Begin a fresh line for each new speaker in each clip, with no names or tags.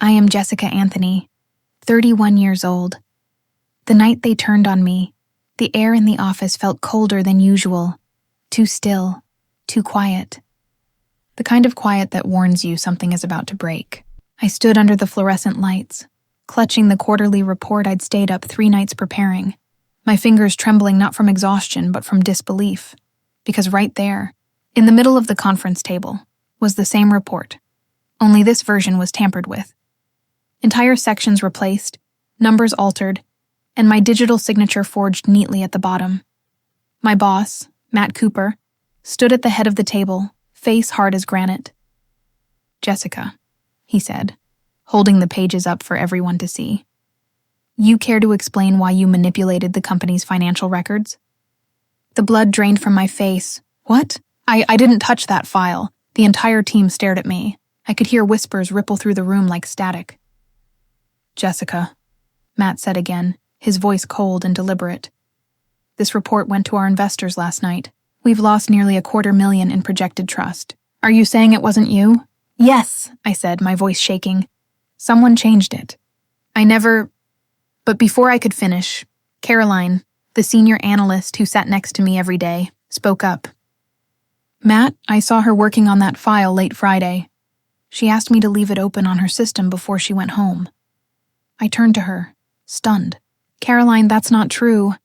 I am Jessica Anthony, 31 years old. The night they turned on me, the air in the office felt colder than usual, too still, too quiet. The kind of quiet that warns you something is about to break. I stood under the fluorescent lights, clutching the quarterly report I'd stayed up 3 nights preparing, my fingers trembling not from exhaustion but from disbelief, because right there, in the middle of the conference table, was the same report, only this version was tampered with. Entire sections replaced, numbers altered, and my digital signature forged neatly at the bottom. My boss, Matt Cooper, stood at the head of the table, face hard as granite. "Jessica," he said, holding the pages up for everyone to see. "You care to explain why you manipulated the company's financial records?" The blood drained from my face. "What? I didn't touch that file." The entire team stared at me. I could hear whispers ripple through the room like static. "Jessica," Matt said again, his voice cold and deliberate. "This report went to our investors last night. We've lost nearly $250,000 in projected trust. Are you saying it wasn't you?" "Yes," I said, my voice shaking. "Someone changed it. I never..." But before I could finish, Caroline, the senior analyst who sat next to me every day, spoke up. "Matt, I saw her working on that file late Friday. She asked me to leave it open on her system before she went home." I turned to her, stunned. "Caroline, that's not true.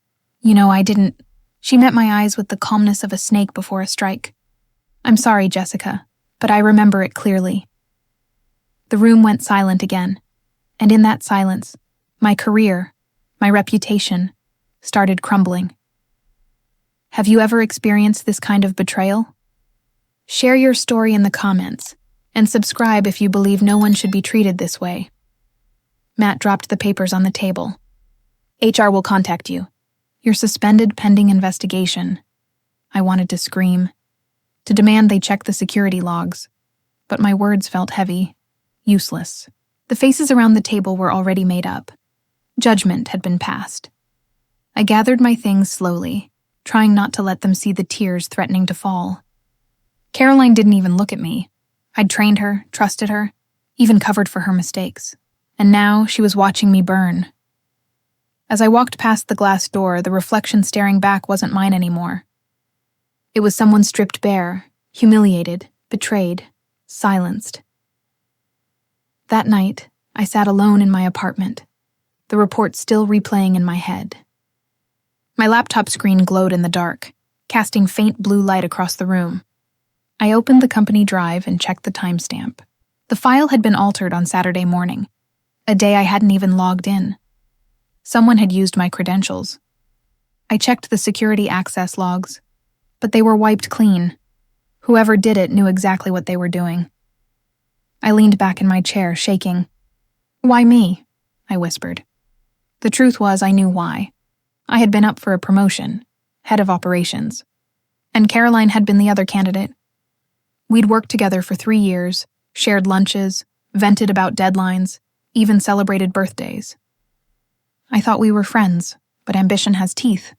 I didn't..." She met my eyes with the calmness of a snake before a strike. "I'm sorry, Jessica, but I remember it clearly." The room went silent again, and in that silence, my career, my reputation, started crumbling. Have you ever experienced this kind of betrayal? Share your story in the comments, and subscribe if you believe no one should be treated this way. Matt dropped the papers on the table. "HR will contact you. You're suspended pending investigation." I wanted to scream, to demand they check the security logs, but my words felt heavy, useless. The faces around the table were already made up. Judgment had been passed. I gathered my things slowly, trying not to let them see the tears threatening to fall. Caroline didn't even look at me. I'd trained her, trusted her, even covered for her mistakes. And now she was watching me burn. As I walked past the glass door, the reflection staring back wasn't mine anymore. It was someone stripped bare, humiliated, betrayed, silenced. That night, I sat alone in my apartment, the report still replaying in my head. My laptop screen glowed in the dark, casting faint blue light across the room. I opened the company drive and checked the timestamp. The file had been altered on Saturday morning, a day I hadn't even logged in. Someone had used my credentials. I checked the security access logs, but they were wiped clean. Whoever did it knew exactly what they were doing. I leaned back in my chair, shaking. "Why me?" I whispered. The truth was I knew why. I had been up for a promotion, head of operations, and Caroline had been the other candidate. We'd worked together for 3 years, shared lunches, vented about deadlines, even celebrated birthdays. I thought we were friends, but ambition has teeth,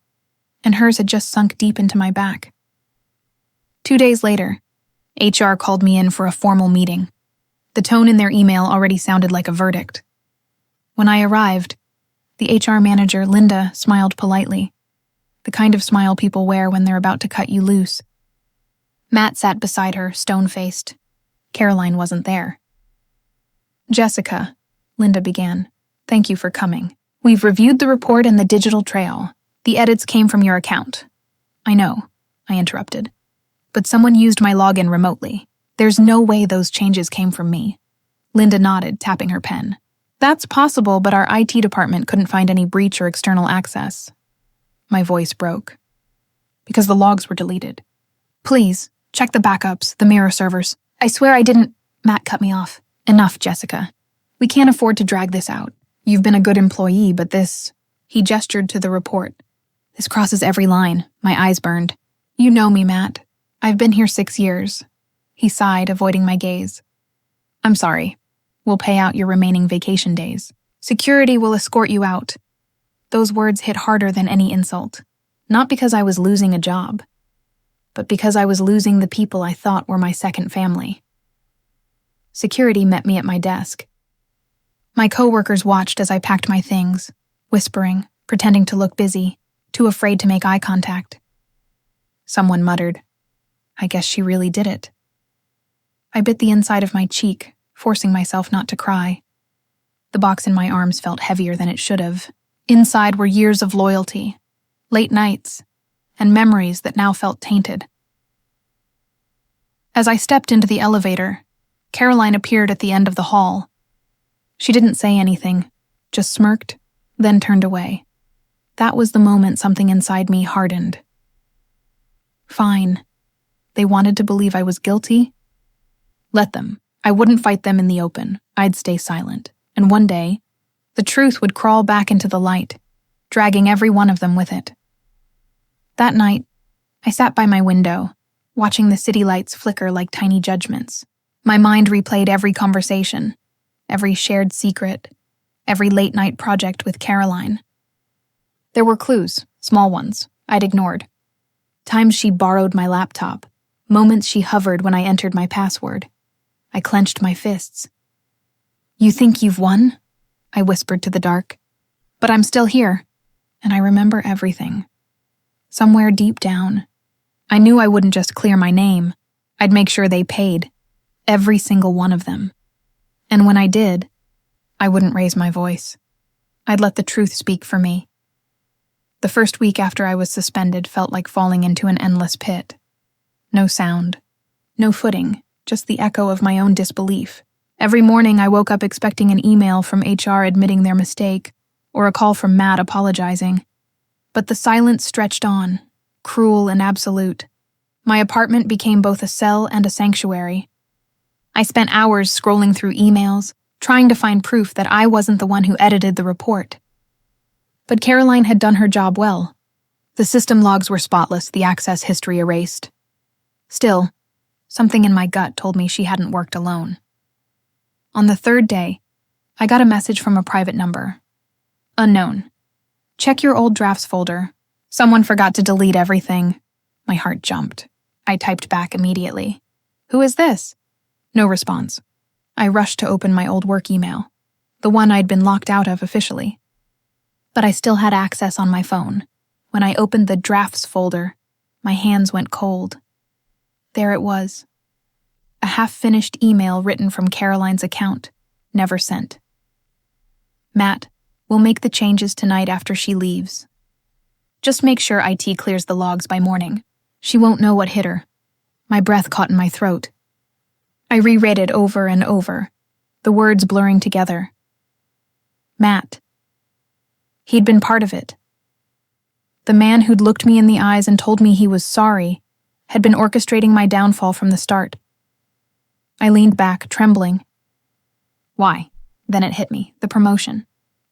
and hers had just sunk deep into my back. 2 days later, HR called me in for a formal meeting. The tone in their email already sounded like a verdict. When I arrived, the HR manager, Linda, smiled politely, the kind of smile people wear when they're about to cut you loose. Matt sat beside her, stone-faced. Caroline wasn't there. "Jessica," Linda began, "thank you for coming. We've reviewed the report and the digital trail. The edits came from your account." "I know," I interrupted. "But someone used my login remotely. There's no way those changes came from me." Linda nodded, tapping her pen. "That's possible, but our IT department couldn't find any breach or external access." My voice broke. "Because the logs were deleted. Please, check the backups, the mirror servers. I swear I didn't..." Matt cut me off. "Enough, Jessica. We can't afford to drag this out. You've been a good employee, but this..." He gestured to the report. "This crosses every line." My eyes burned. "You know me, Matt. I've been here 6 years." He sighed, avoiding my gaze. "I'm sorry. We'll pay out your remaining vacation days. Security will escort you out." Those words hit harder than any insult. Not because I was losing a job, but because I was losing the people I thought were my second family. Security met me at my desk. My coworkers watched as I packed my things, whispering, pretending to look busy, too afraid to make eye contact. Someone muttered, "I guess she really did it." I bit the inside of my cheek, forcing myself not to cry. The box in my arms felt heavier than it should have. Inside were years of loyalty, late nights, and memories that now felt tainted. As I stepped into the elevator, Caroline appeared at the end of the hall. She didn't say anything, just smirked, then turned away. That was the moment something inside me hardened. Fine. They wanted to believe I was guilty? Let them. I wouldn't fight them in the open. I'd stay silent. And one day, the truth would crawl back into the light, dragging every one of them with it. That night, I sat by my window, watching the city lights flicker like tiny judgments. My mind replayed every conversation, every shared secret, every late-night project with Caroline. There were clues, small ones, I'd ignored. Times she borrowed my laptop, moments she hovered when I entered my password. I clenched my fists. "You think you've won?" I whispered to the dark. "But I'm still here, and I remember everything. Somewhere deep down, I knew I wouldn't just clear my name. I'd make sure they paid, every single one of them. And when I did, I wouldn't raise my voice. I'd let the truth speak for me." The first week after I was suspended felt like falling into an endless pit. No sound, no footing, just the echo of my own disbelief. Every morning I woke up expecting an email from HR admitting their mistake, or a call from Matt apologizing. But the silence stretched on, cruel and absolute. My apartment became both a cell and a sanctuary. I spent hours scrolling through emails, trying to find proof that I wasn't the one who edited the report. But Caroline had done her job well. The system logs were spotless, the access history erased. Still, something in my gut told me she hadn't worked alone. On the third day, I got a message from a private number. Unknown. "Check your old drafts folder. Someone forgot to delete everything." My heart jumped. I typed back immediately. "Who is this?" No response. I rushed to open my old work email, the one I'd been locked out of officially. But I still had access on my phone. When I opened the drafts folder, my hands went cold. There it was. A half-finished email written from Caroline's account, never sent. "Matt, we'll make the changes tonight after she leaves. Just make sure IT clears the logs by morning. She won't know what hit her." My breath caught in my throat. I reread it over and over, the words blurring together. Matt. He'd been part of it. The man who'd looked me in the eyes and told me he was sorry had been orchestrating my downfall from the start. I leaned back, trembling. Why? Then it hit me, the promotion.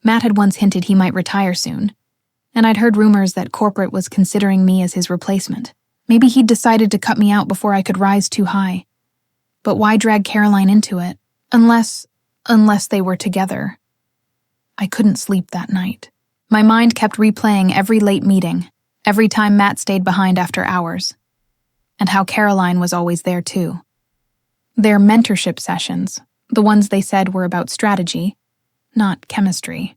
Matt had once hinted he might retire soon, and I'd heard rumors that corporate was considering me as his replacement. Maybe he'd decided to cut me out before I could rise too high. But why drag Caroline into it? Unless they were together. I couldn't sleep that night. My mind kept replaying every late meeting, every time Matt stayed behind after hours, and how Caroline was always there too. Their mentorship sessions, the ones they said were about strategy, not chemistry.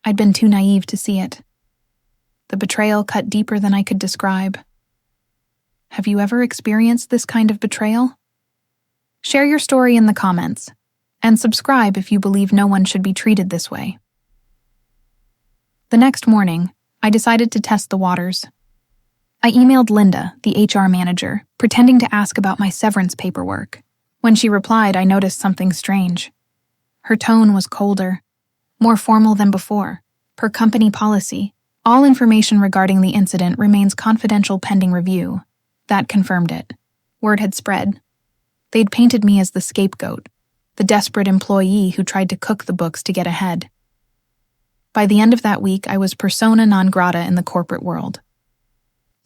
I'd been too naive to see it. The betrayal cut deeper than I could describe. Have you ever experienced this kind of betrayal? Share your story in the comments, and subscribe if you believe no one should be treated this way. The next morning, I decided to test the waters. I emailed Linda, the HR manager, pretending to ask about my severance paperwork. When she replied, I noticed something strange. Her tone was colder, more formal than before. Per company policy, all information regarding the incident remains confidential pending review. That confirmed it. Word had spread. They'd painted me as the scapegoat, the desperate employee who tried to cook the books to get ahead. By the end of that week, I was persona non grata in the corporate world.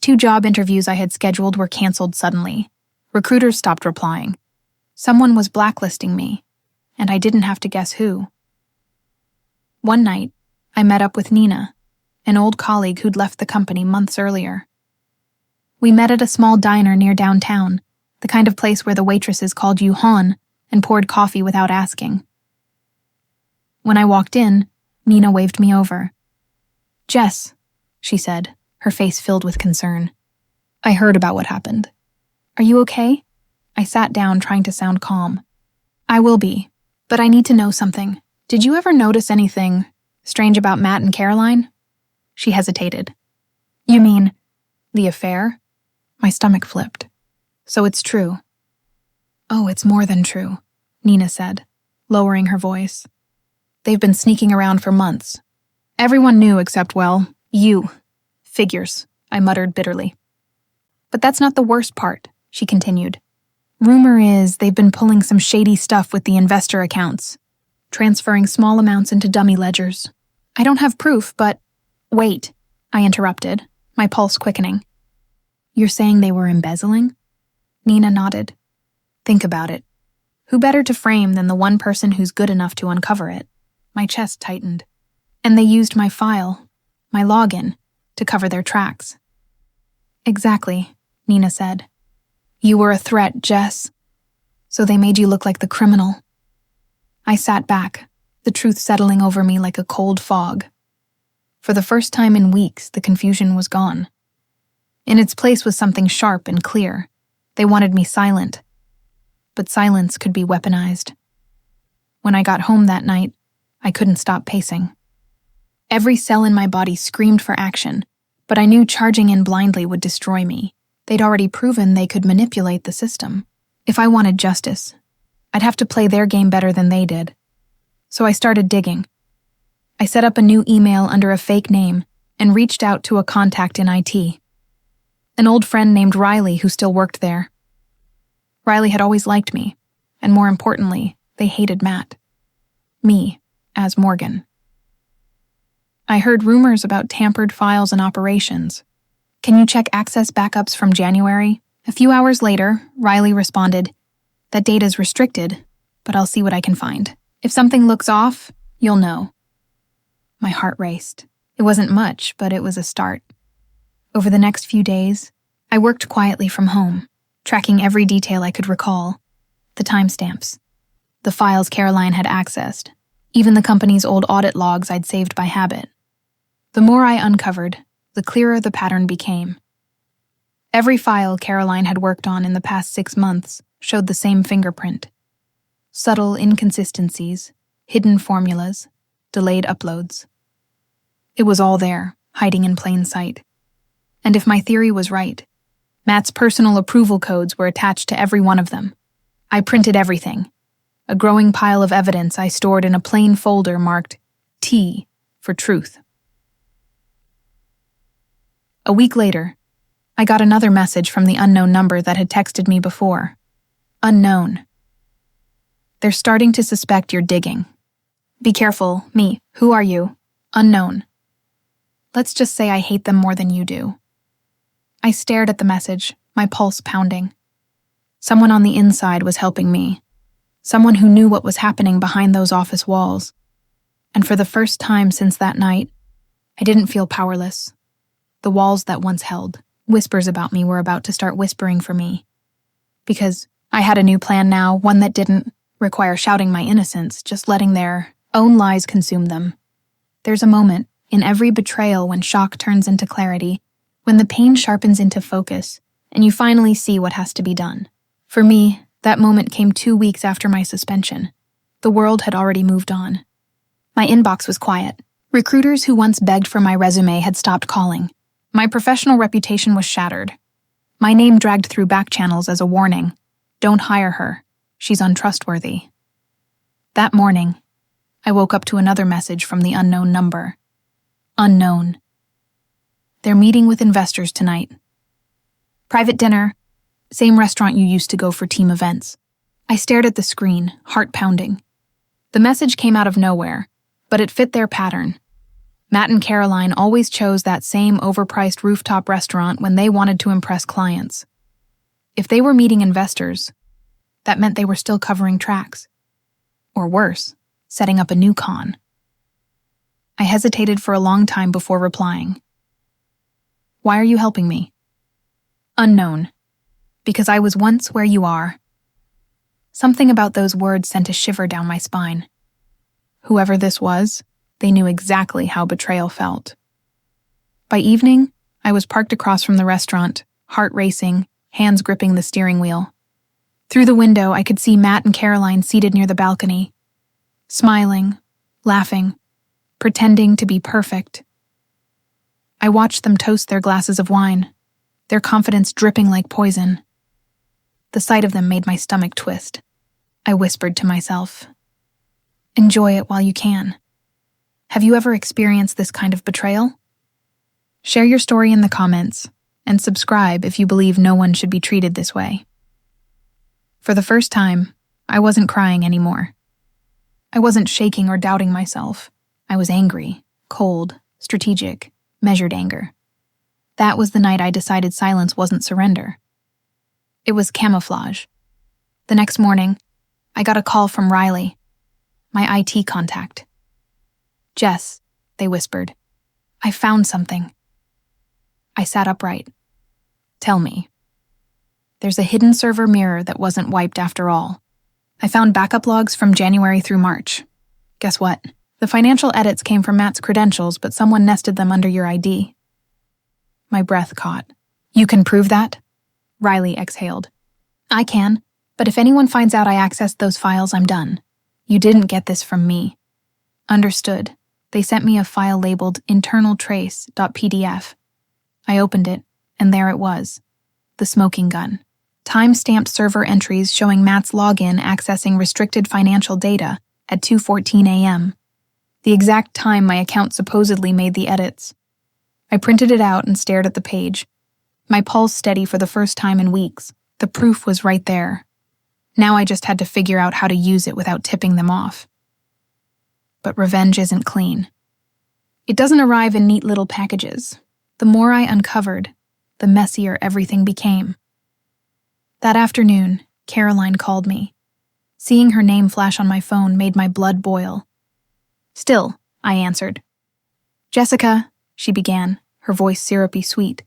2 job interviews I had scheduled were canceled suddenly. Recruiters stopped replying. Someone was blacklisting me, and I didn't have to guess who. One night, I met up with Nina, an old colleague who'd left the company months earlier. We met at a small diner near downtown, the kind of place where the waitresses called you hon and poured coffee without asking. When I walked in, Nina waved me over. "Jess," she said, her face filled with concern. "I heard about what happened. Are you okay?" I sat down, trying to sound calm. "I will be, but I need to know something. Did you ever notice anything strange about Matt and Caroline?" She hesitated. "You mean the affair?" My stomach flipped. "So it's true." "Oh, it's more than true," Nina said, lowering her voice. "They've been sneaking around for months. Everyone knew except, well, you. Figures," I muttered bitterly. "But that's not the worst part," she continued. "Rumor is they've been pulling some shady stuff with the investor accounts, transferring small amounts into dummy ledgers. I don't have proof, but—" "Wait," I interrupted, my pulse quickening. "You're saying they were embezzling?" Nina nodded. "Think about it. Who better to frame than the one person who's good enough to uncover it?" My chest tightened. "And they used my file, my login, to cover their tracks." "Exactly," Nina said. "You were a threat, Jess. So they made you look like the criminal." I sat back, the truth settling over me like a cold fog. For the first time in weeks, the confusion was gone. In its place was something sharp and clear. They wanted me silent. But silence could be weaponized. When I got home that night, I couldn't stop pacing. Every cell in my body screamed for action, but I knew charging in blindly would destroy me. They'd already proven they could manipulate the system. If I wanted justice, I'd have to play their game better than they did. So I started digging. I set up a new email under a fake name and reached out to a contact in IT. An old friend named Riley who still worked there. Riley had always liked me, and more importantly, they hated Matt. Me, as Morgan. I heard rumors about tampered files and operations. "Can you check access backups from January?" A few hours later, Riley responded, "That data's restricted, but I'll see what I can find. If something looks off, you'll know." My heart raced. It wasn't much, but it was a start. Over the next few days, I worked quietly from home, tracking every detail I could recall. The timestamps, the files Caroline had accessed, even the company's old audit logs I'd saved by habit. The more I uncovered, the clearer the pattern became. Every file Caroline had worked on in the past 6 months showed the same fingerprint. Subtle inconsistencies, hidden formulas, delayed uploads. It was all there, hiding in plain sight. And if my theory was right, Matt's personal approval codes were attached to every one of them. I printed everything. A growing pile of evidence I stored in a plain folder marked T for truth. A week later, I got another message from the unknown number that had texted me before. Unknown. "They're starting to suspect you're digging. Be careful, me. Who are you? Unknown. Let's just say I hate them more than you do." I stared at the message, my pulse pounding. Someone on the inside was helping me. Someone who knew what was happening behind those office walls. And for the first time since that night, I didn't feel powerless. The walls that once held whispers about me were about to start whispering for me. Because I had a new plan now, one that didn't require shouting my innocence, just letting their own lies consume them. There's a moment in every betrayal when shock turns into clarity, when the pain sharpens into focus, and you finally see what has to be done. For me, that moment came 2 weeks after my suspension. The world had already moved on. My inbox was quiet. Recruiters who once begged for my resume had stopped calling. My professional reputation was shattered. My name dragged through back channels as a warning. Don't hire her. She's untrustworthy. That morning, I woke up to another message from the unknown number. Unknown. "They're meeting with investors tonight. Private dinner. Same restaurant you used to go for team events." I stared at the screen, heart pounding. The message came out of nowhere, but it fit their pattern. Matt and Caroline always chose that same overpriced rooftop restaurant when they wanted to impress clients. If they were meeting investors, that meant they were still covering tracks. Or worse, setting up a new con. I hesitated for a long time before replying. "Why are you helping me?" Unknown. "Because I was once where you are." Something about those words sent a shiver down my spine. Whoever this was, they knew exactly how betrayal felt. By evening, I was parked across from the restaurant, heart racing, hands gripping the steering wheel. Through the window, I could see Matt and Caroline seated near the balcony, smiling, laughing, pretending to be perfect. I watched them toast their glasses of wine, their confidence dripping like poison. The sight of them made my stomach twist. I whispered to myself, "Enjoy it while you can." Have you ever experienced this kind of betrayal? Share your story in the comments, and subscribe if you believe no one should be treated this way. For the first time, I wasn't crying anymore. I wasn't shaking or doubting myself. I was angry, cold, strategic, measured anger. That was the night I decided silence wasn't surrender. It was camouflage. The next morning, I got a call from Riley, my IT contact. "Jess," they whispered, "I found something." I sat upright. "Tell me." "There's a hidden server mirror that wasn't wiped after all. I found backup logs from January through March. Guess what? The financial edits came from Matt's credentials, but someone nested them under your ID." My breath caught. "You can prove that?" Riley exhaled. "I can, but if anyone finds out I accessed those files, I'm done. You didn't get this from me." Understood. They sent me a file labeled internaltrace.pdf. I opened it, and there it was. The smoking gun. Time-stamped server entries showing Matt's login accessing restricted financial data at 2:14 a.m. The exact time my account supposedly made the edits. I printed it out and stared at the page. My pulse steady for the first time in weeks. The proof was right there. Now I just had to figure out how to use it without tipping them off. But revenge isn't clean. It doesn't arrive in neat little packages. The more I uncovered, the messier everything became. That afternoon, Caroline called me. Seeing her name flash on my phone made my blood boil. "Still," I answered. "Jessica," she began, her voice syrupy sweet.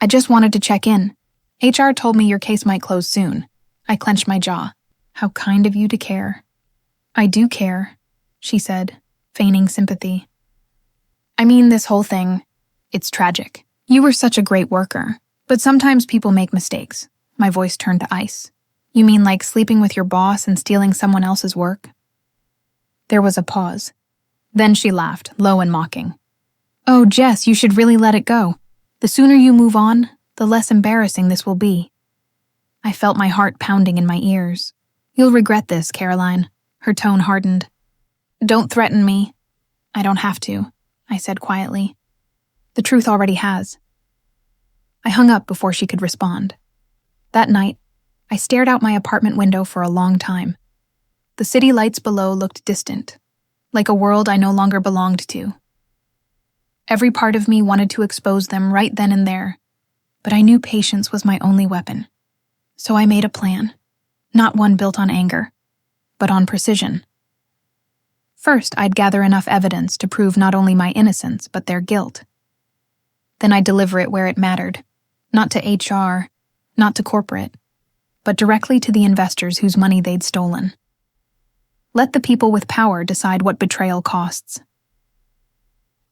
"I just wanted to check in. HR told me your case might close soon." I clenched my jaw. "How kind of you to care." "I do care," she said, feigning sympathy. "I mean, this whole thing, it's tragic. You were such a great worker, but sometimes people make mistakes." My voice turned to ice. "You mean like sleeping with your boss and stealing someone else's work?" There was a pause. Then she laughed, low and mocking. "Oh, Jess, you should really let it go. The sooner you move on, the less embarrassing this will be." I felt my heart pounding in my ears. "You'll regret this, Caroline." Her tone hardened. "Don't threaten me." "I don't have to," I said quietly. "The truth already has." I hung up before she could respond. That night, I stared out my apartment window for a long time. The city lights below looked distant, like a world I no longer belonged to. Every part of me wanted to expose them right then and there, but I knew patience was my only weapon. So I made a plan, not one built on anger, but on precision. First, I'd gather enough evidence to prove not only my innocence, but their guilt. Then I'd deliver it where it mattered, not to HR, not to corporate, but directly to the investors whose money they'd stolen. Let the people with power decide what betrayal costs.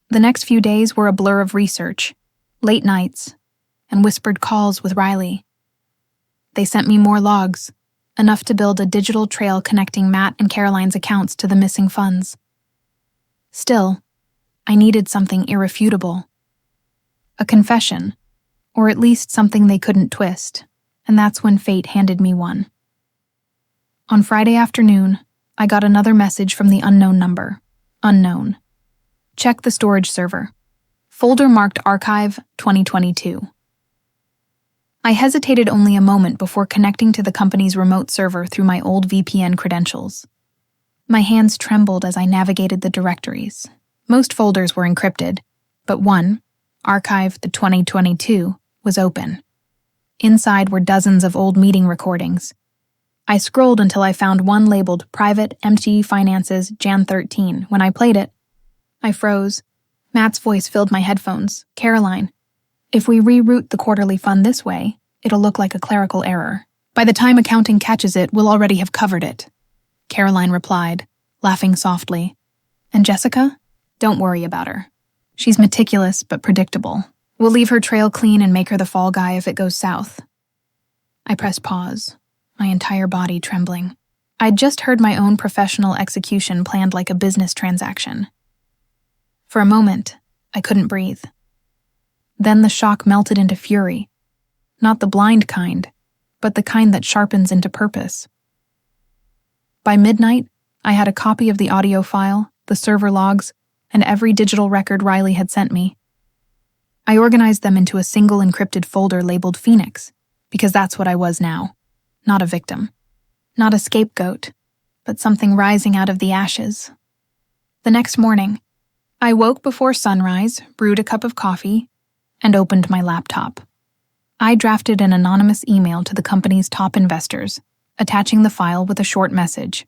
The next few days were a blur of research, late nights, and whispered calls with Riley. They sent me more logs, enough to build a digital trail connecting Matt and Caroline's accounts to the missing funds. Still, I needed something irrefutable. A confession, or at least something they couldn't twist, and that's when fate handed me one. On Friday afternoon, I got another message from the unknown number. Unknown. Check the storage server. Folder marked Archive 2022. I hesitated only a moment before connecting to the company's remote server through my old VPN credentials. My hands trembled as I navigated the directories. Most folders were encrypted, but one, Archive the 2022, was open. Inside were dozens of old meeting recordings. I scrolled until I found one labeled Private MG Finances Jan 13. When I played it, I froze. Matt's voice filled my headphones. "Caroline, if we reroute the quarterly fund this way, it'll look like a clerical error. By the time accounting catches it, we'll already have covered it." Caroline replied, laughing softly. And Jessica? Don't worry about her. She's meticulous but predictable. We'll leave her trail clean and make her the fall guy if it goes south. I pressed pause, my entire body trembling. I'd just heard my own professional execution planned like a business transaction. For a moment, I couldn't breathe. Then the shock melted into fury. Not the blind kind, but the kind that sharpens into purpose. By midnight, I had a copy of the audio file, the server logs, and every digital record Riley had sent me. I organized them into a single encrypted folder labeled Phoenix, because that's what I was now. Not a victim. Not a scapegoat, but something rising out of the ashes. The next morning, I woke before sunrise, brewed a cup of coffee, and opened my laptop. I drafted an anonymous email to the company's top investors, attaching the file with a short message.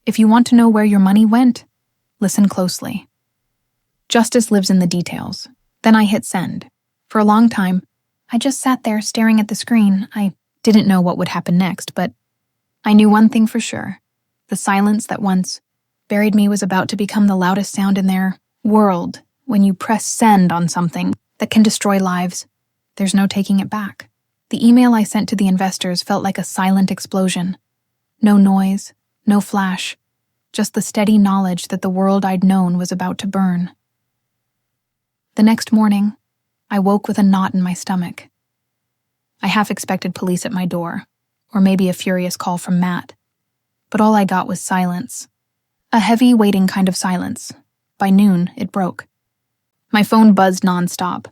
If you want to know where your money went, listen closely. Justice lives in the details. Then I hit send. For a long time, I just sat there staring at the screen. I didn't know what would happen next, but I knew one thing for sure. The silence that once buried me was about to become the loudest sound in their world. When you press send on something that can destroy lives, there's no taking it back. The email I sent to the investors felt like a silent explosion. No noise, no flash, just the steady knowledge that the world I'd known was about to burn. The next morning, I woke with a knot in my stomach. I half expected police at my door, or maybe a furious call from Matt. But all I got was silence. A heavy, waiting kind of silence. By noon, it broke. My phone buzzed nonstop.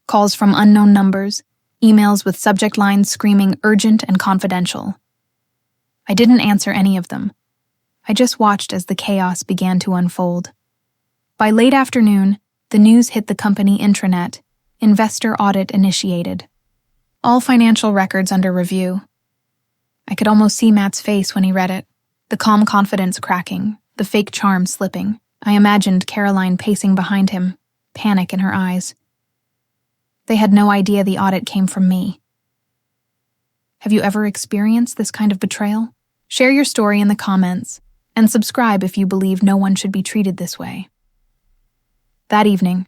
Calls from unknown numbers, emails with subject lines screaming urgent and confidential. I didn't answer any of them. I just watched as the chaos began to unfold. By late afternoon, the news hit the company intranet. Investor audit initiated. All financial records under review. I could almost see Matt's face when he read it, the calm confidence cracking, the fake charm slipping. I imagined Caroline pacing behind him, panic in her eyes. They had no idea the audit came from me. Have you ever experienced this kind of betrayal? Share your story in the comments, and subscribe if you believe no one should be treated this way. That evening,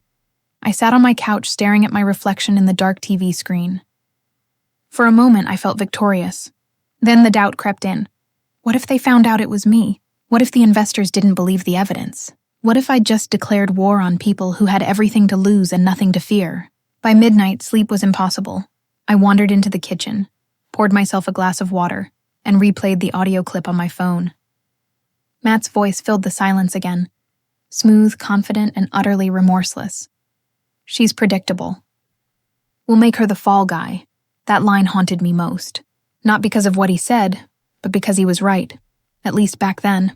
I sat on my couch staring at my reflection in the dark TV screen. For a moment, I felt victorious. Then the doubt crept in. What if they found out it was me? What if the investors didn't believe the evidence? What if I'd just declared war on people who had everything to lose and nothing to fear? By midnight, sleep was impossible. I wandered into the kitchen, poured myself a glass of water, and replayed the audio clip on my phone. Matt's voice filled the silence again, smooth, confident, and utterly remorseless. She's predictable. We'll make her the fall guy. That line haunted me most. Not because of what he said, but because he was right. At least back then.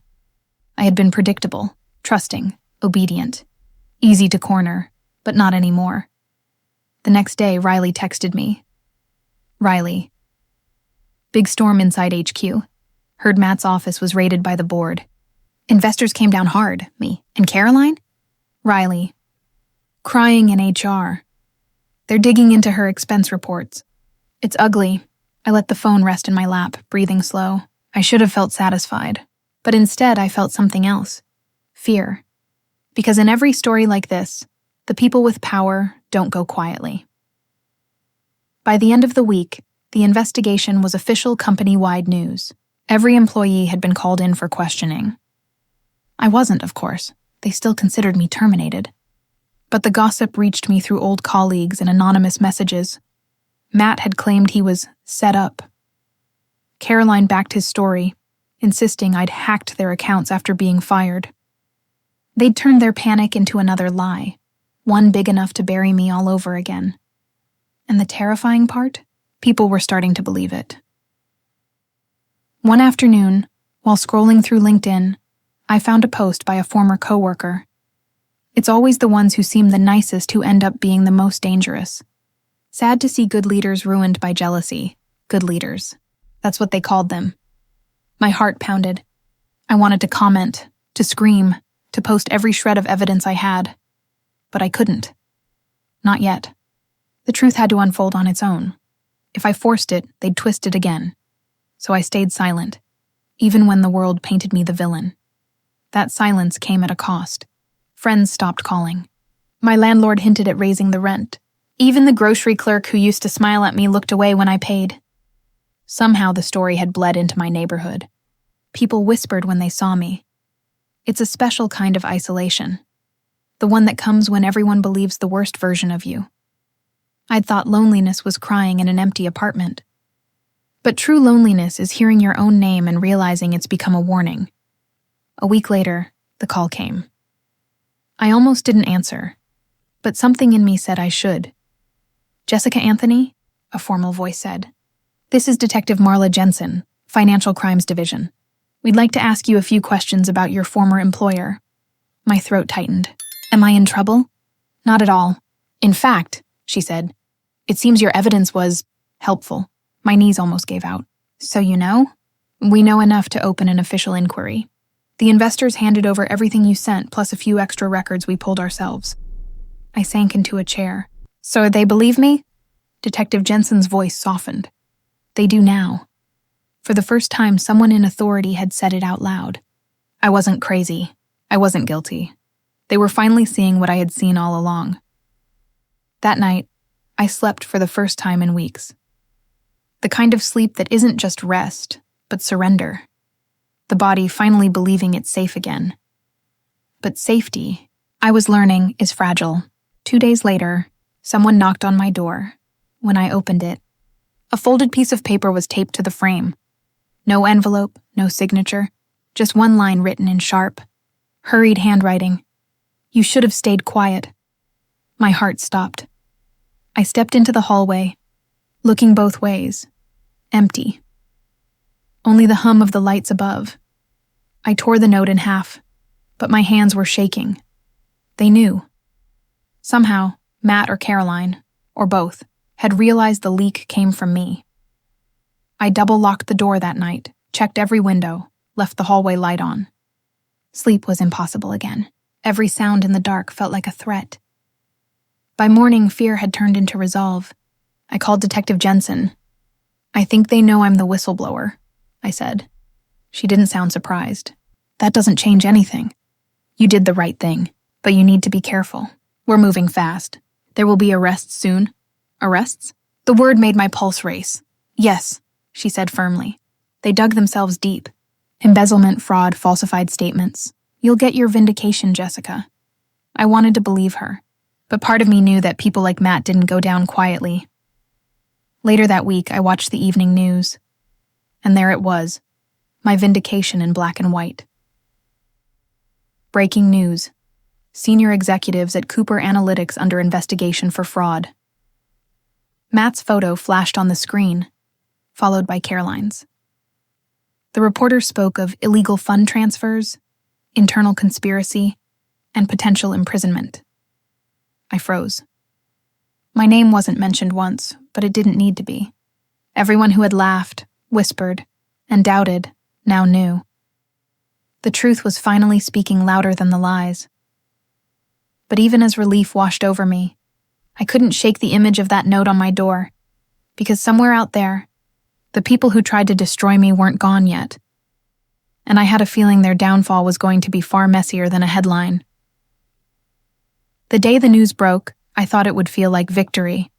I had been predictable, trusting, obedient. Easy to corner, but not anymore. The next day, Riley texted me. Riley. Big storm inside HQ. Heard Matt's office was raided by the board. Investors came down hard, me. And Caroline? Riley. Crying in HR. They're digging into her expense reports. It's ugly. I let the phone rest in my lap, breathing slow. I should have felt satisfied. But instead, I felt something else. Fear. Because in every story like this, the people with power don't go quietly. By the end of the week, the investigation was official company-wide news. Every employee had been called in for questioning. I wasn't, of course. They still considered me terminated. But the gossip reached me through old colleagues and anonymous messages. Matt had claimed he was set up. Caroline backed his story, insisting I'd hacked their accounts after being fired. They'd turned their panic into another lie, one big enough to bury me all over again. And the terrifying part? People were starting to believe it. One afternoon, while scrolling through LinkedIn, I found a post by a former coworker. It's always the ones who seem the nicest who end up being the most dangerous. Sad to see good leaders ruined by jealousy. Good leaders. That's what they called them. My heart pounded. I wanted to comment, to scream, to post every shred of evidence I had. But I couldn't. Not yet. The truth had to unfold on its own. If I forced it, they'd twist it again. So I stayed silent, even when the world painted me the villain. That silence came at a cost. Friends stopped calling. My landlord hinted at raising the rent. Even the grocery clerk who used to smile at me looked away when I paid. Somehow the story had bled into my neighborhood. People whispered when they saw me. It's a special kind of isolation. The one that comes when everyone believes the worst version of you. I'd thought loneliness was crying in an empty apartment. But true loneliness is hearing your own name and realizing it's become a warning. A week later, the call came. I almost didn't answer, but something in me said I should. "Jessica Anthony?" a formal voice said. "This is Detective Marla Jensen, Financial Crimes Division. We'd like to ask you a few questions about your former employer." My throat tightened. "Am I in trouble?" "Not at all. In fact," she said, "it seems your evidence was helpful." My knees almost gave out. "So you know?" "We know enough to open an official inquiry. The investors handed over everything you sent, plus a few extra records we pulled ourselves." I sank into a chair. "So they believe me?" Detective Jensen's voice softened. "They do now." For the first time, someone in authority had said it out loud. I wasn't crazy. I wasn't guilty. They were finally seeing what I had seen all along. That night, I slept for the first time in weeks. The kind of sleep that isn't just rest, but surrender. The body finally believing it's safe again. But safety, I was learning, is fragile. 2 days later, someone knocked on my door. When I opened it, a folded piece of paper was taped to the frame. No envelope, no signature, just one line written in sharp, hurried handwriting. "You should have stayed quiet." My heart stopped. I stepped into the hallway, looking both ways. Empty. Only the hum of the lights above. I tore the note in half, but my hands were shaking. They knew. Somehow, Matt or Caroline, or both, had realized the leak came from me. I double-locked the door that night, checked every window, left the hallway light on. Sleep was impossible again. Every sound in the dark felt like a threat. By morning, fear had turned into resolve. I called Detective Jensen. "I think they know I'm the whistleblower," I said. She didn't sound surprised. "That doesn't change anything. You did the right thing, but you need to be careful. We're moving fast. There will be arrests soon." "Arrests?" The word made my pulse race. "Yes," she said firmly. "They dug themselves deep. Embezzlement, fraud, falsified statements. You'll get your vindication, Jessica." I wanted to believe her, but part of me knew that people like Matt didn't go down quietly. Later that week, I watched the evening news. And there it was, my vindication in black and white. Breaking news. Senior executives at Cooper Analytics under investigation for fraud. Matt's photo flashed on the screen, followed by Caroline's. The reporter spoke of illegal fund transfers, internal conspiracy, and potential imprisonment. I froze. My name wasn't mentioned once, but it didn't need to be. Everyone who had laughed, whispered, and doubted now knew. The truth was finally speaking louder than the lies. But even as relief washed over me, I couldn't shake the image of that note on my door, because somewhere out there, the people who tried to destroy me weren't gone yet. And I had a feeling their downfall was going to be far messier than a headline. The day the news broke, I thought it would feel like victory.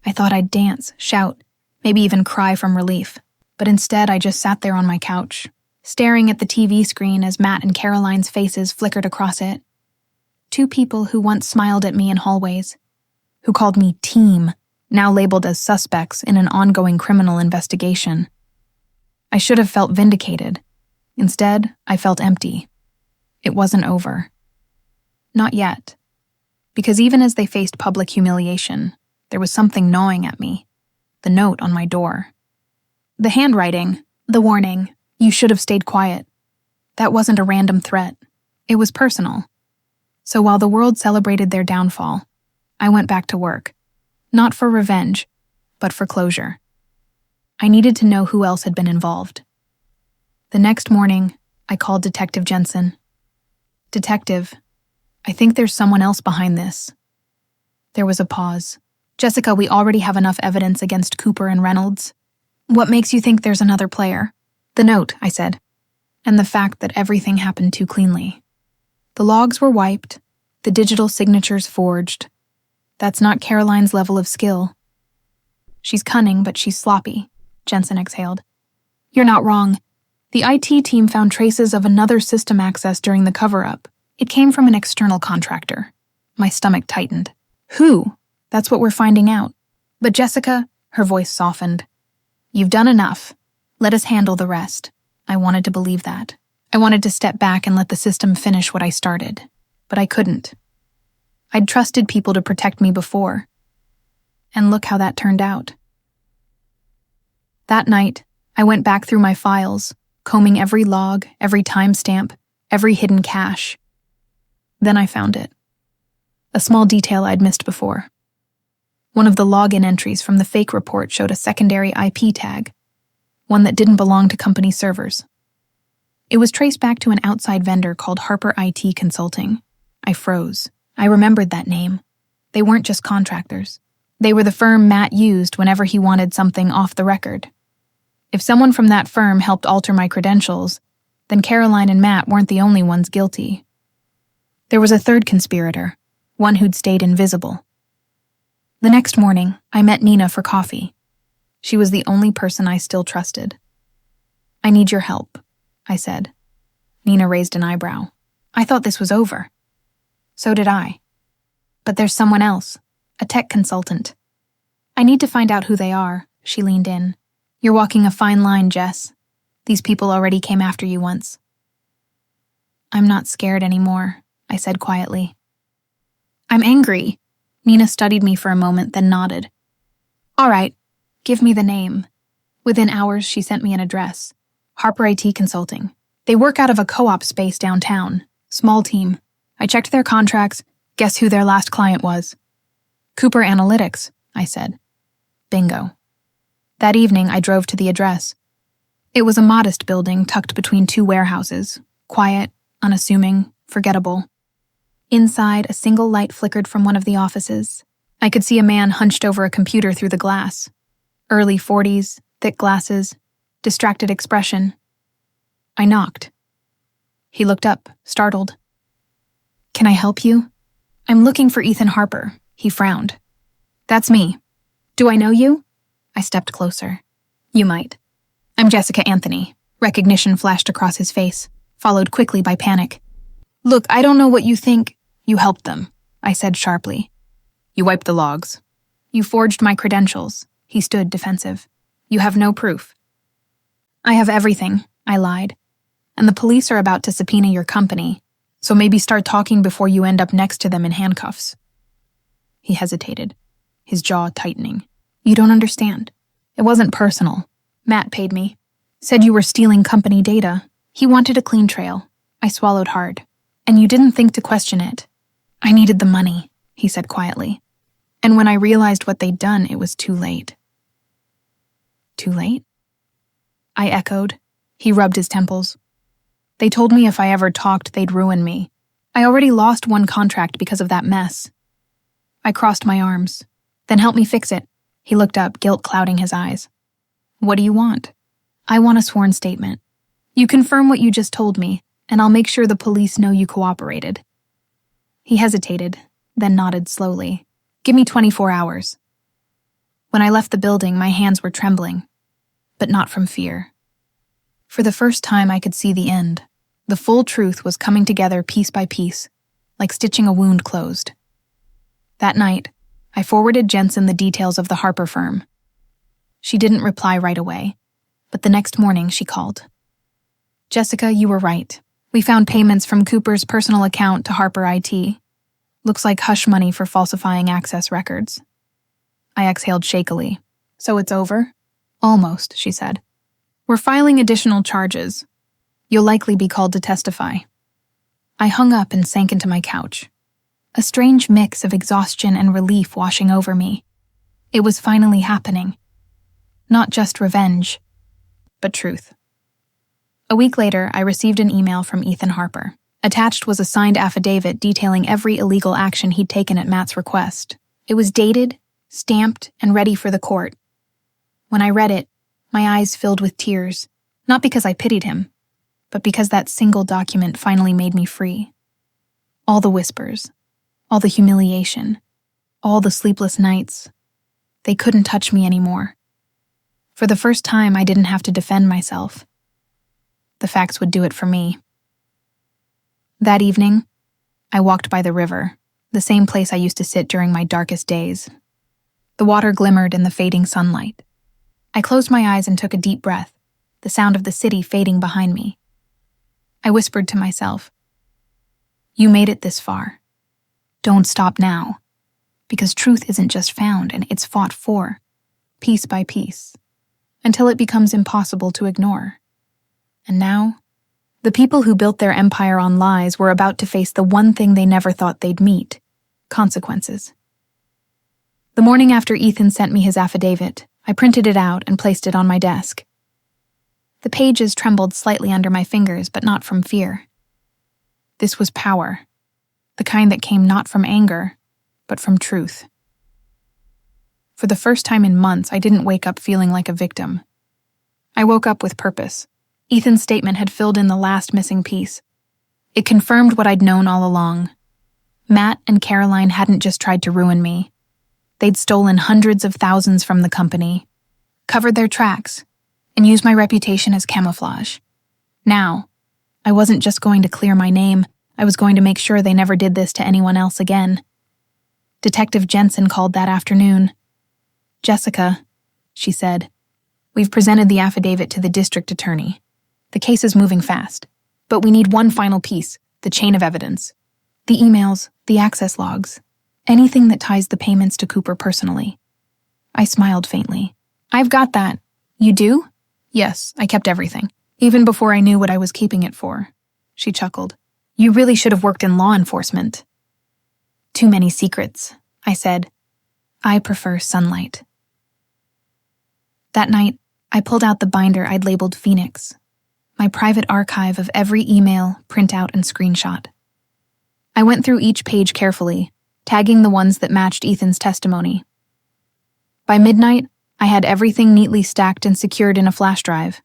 I thought I'd dance, shout, maybe even cry from relief. But instead, I just sat there on my couch, staring at the TV screen as Matt and Caroline's faces flickered across it. Two people who once smiled at me in hallways, who called me team, now labeled as suspects in an ongoing criminal investigation. I should have felt vindicated. Instead, I felt empty. It wasn't over. Not yet. Because even as they faced public humiliation, there was something gnawing at me. The note on my door. The handwriting, the warning, "You should have stayed quiet." That wasn't a random threat. It was personal. So while the world celebrated their downfall, I went back to work. Not for revenge, but for closure. I needed to know who else had been involved. The next morning, I called Detective Jensen. "Detective, I think there's someone else behind this." There was a pause. "Jessica, we already have enough evidence against Cooper and Reynolds. What makes you think there's another player?" "The note," I said. and the fact that everything happened too cleanly. The logs were wiped, the digital signatures forged. That's not Caroline's level of skill. She's cunning, but she's sloppy, Jensen exhaled. You're not wrong. The IT team found traces of another system access during the cover-up. It came from an external contractor. My stomach tightened. Who? That's what we're finding out. But Jessica, her voice softened. You've done enough. Let us handle the rest. I wanted to believe that. I wanted to step back and let the system finish what I started. But I couldn't. I'd trusted people to protect me before. And look how that turned out. That night, I went back through my files, combing every log, every timestamp, every hidden cache. Then I found it. A small detail I'd missed before. One of the login entries from the fake report showed a secondary IP tag, one that didn't belong to company servers. It was traced back to an outside vendor called Harper IT Consulting. I froze. I remembered that name. They weren't just contractors. They were the firm Matt used whenever he wanted something off the record. If someone from that firm helped alter my credentials, then Caroline and Matt weren't the only ones guilty. There was a third conspirator, one who'd stayed invisible. The next morning, I met Nina for coffee. She was the only person I still trusted. I need your help, I said. Nina raised an eyebrow. I thought this was over. So did I. But there's someone else, a tech consultant. I need to find out who they are, she leaned in. You're walking a fine line, Jess. These people already came after you once. I'm not scared anymore, I said quietly. I'm angry. Nina studied me for a moment, then nodded. All right, give me the name. Within hours, she sent me an address. Harper IT Consulting. They work out of a co-op space downtown. Small team. I checked their contracts. Guess who their last client was? Cooper Analytics, I said. Bingo. That evening, I drove to the address. It was a modest building tucked between two warehouses. Quiet, unassuming, forgettable. Inside, a single light flickered from one of the offices. I could see a man hunched over a computer through the glass. Early 40s, thick glasses, distracted expression. I knocked. He looked up, startled. Can I help you? I'm looking for Ethan Harper, he frowned. That's me. Do I know you? I stepped closer. You might. I'm Jessica Anthony. Recognition flashed across his face, followed quickly by panic. Look, I don't know what you think. You helped them, I said sharply. You wiped the logs. You forged my credentials. He stood defensive. You have no proof. I have everything, I lied. And the police are about to subpoena your company, so maybe start talking before you end up next to them in handcuffs. He hesitated, his jaw tightening. You don't understand. It wasn't personal. Matt paid me. Said you were stealing company data. He wanted a clean trail. I swallowed hard. And you didn't think to question it. I needed the money, he said quietly. And when I realized what they'd done, it was too late. Too late? I echoed. He rubbed his temples. They told me if I ever talked, they'd ruin me. I already lost one contract because of that mess. I crossed my arms. Then help me fix it. He looked up, guilt clouding his eyes. What do you want? I want a sworn statement. You confirm what you just told me, and I'll make sure the police know you cooperated. He hesitated, then nodded slowly. Give me 24 hours. When I left the building, my hands were trembling, but not from fear. For the first time, I could see the end. The full truth was coming together piece by piece, like stitching a wound closed. That night, I forwarded Jensen the details of the Harper firm. She didn't reply right away, but the next morning she called. Jessica, you were right. We found payments from Cooper's personal account to Harper IT. Looks like hush money for falsifying access records. I exhaled shakily. So it's over? Almost, she said. We're filing additional charges. You'll likely be called to testify. I hung up and sank into my couch. A strange mix of exhaustion and relief washing over me. It was finally happening. Not just revenge, but truth. A week later, I received an email from Ethan Harper. Attached was a signed affidavit detailing every illegal action he'd taken at Matt's request. It was dated, stamped, and ready for the court. When I read it, my eyes filled with tears, not because I pitied him, but because that single document finally made me free. All the whispers, all the humiliation, all the sleepless nights, they couldn't touch me anymore. For the first time, I didn't have to defend myself. The facts would do it for me. That evening, I walked by the river, the same place I used to sit during my darkest days. The water glimmered in the fading sunlight. I closed my eyes and took a deep breath, the sound of the city fading behind me. I whispered to myself, "You made it this far. Don't stop now, because truth isn't just found, and it's fought for, piece by piece, until it becomes impossible to ignore." And now, the people who built their empire on lies were about to face the one thing they never thought they'd meet: consequences. The morning after Ethan sent me his affidavit, I printed it out and placed it on my desk. The pages trembled slightly under my fingers, but not from fear. This was power, the kind that came not from anger, but from truth. For the first time in months, I didn't wake up feeling like a victim. I woke up with purpose. Ethan's statement had filled in the last missing piece. It confirmed what I'd known all along. Matt and Caroline hadn't just tried to ruin me. They'd stolen hundreds of thousands from the company, covered their tracks, and used my reputation as camouflage. Now, I wasn't just going to clear my name, I was going to make sure they never did this to anyone else again. Detective Jensen called that afternoon. "Jessica," she said, "we've presented the affidavit to the district attorney. The case is moving fast, but we need one final piece, the chain of evidence. The emails, the access logs, anything that ties the payments to Cooper personally." I smiled faintly. "I've got that." "You do?" "Yes, I kept everything, even before I knew what I was keeping it for." She chuckled. "You really should have worked in law enforcement." "Too many secrets," I said. "I prefer sunlight." That night, I pulled out the binder I'd labeled Phoenix, my private archive of every email, printout, and screenshot. I went through each page carefully, tagging the ones that matched Ethan's testimony. By midnight, I had everything neatly stacked and secured in a flash drive.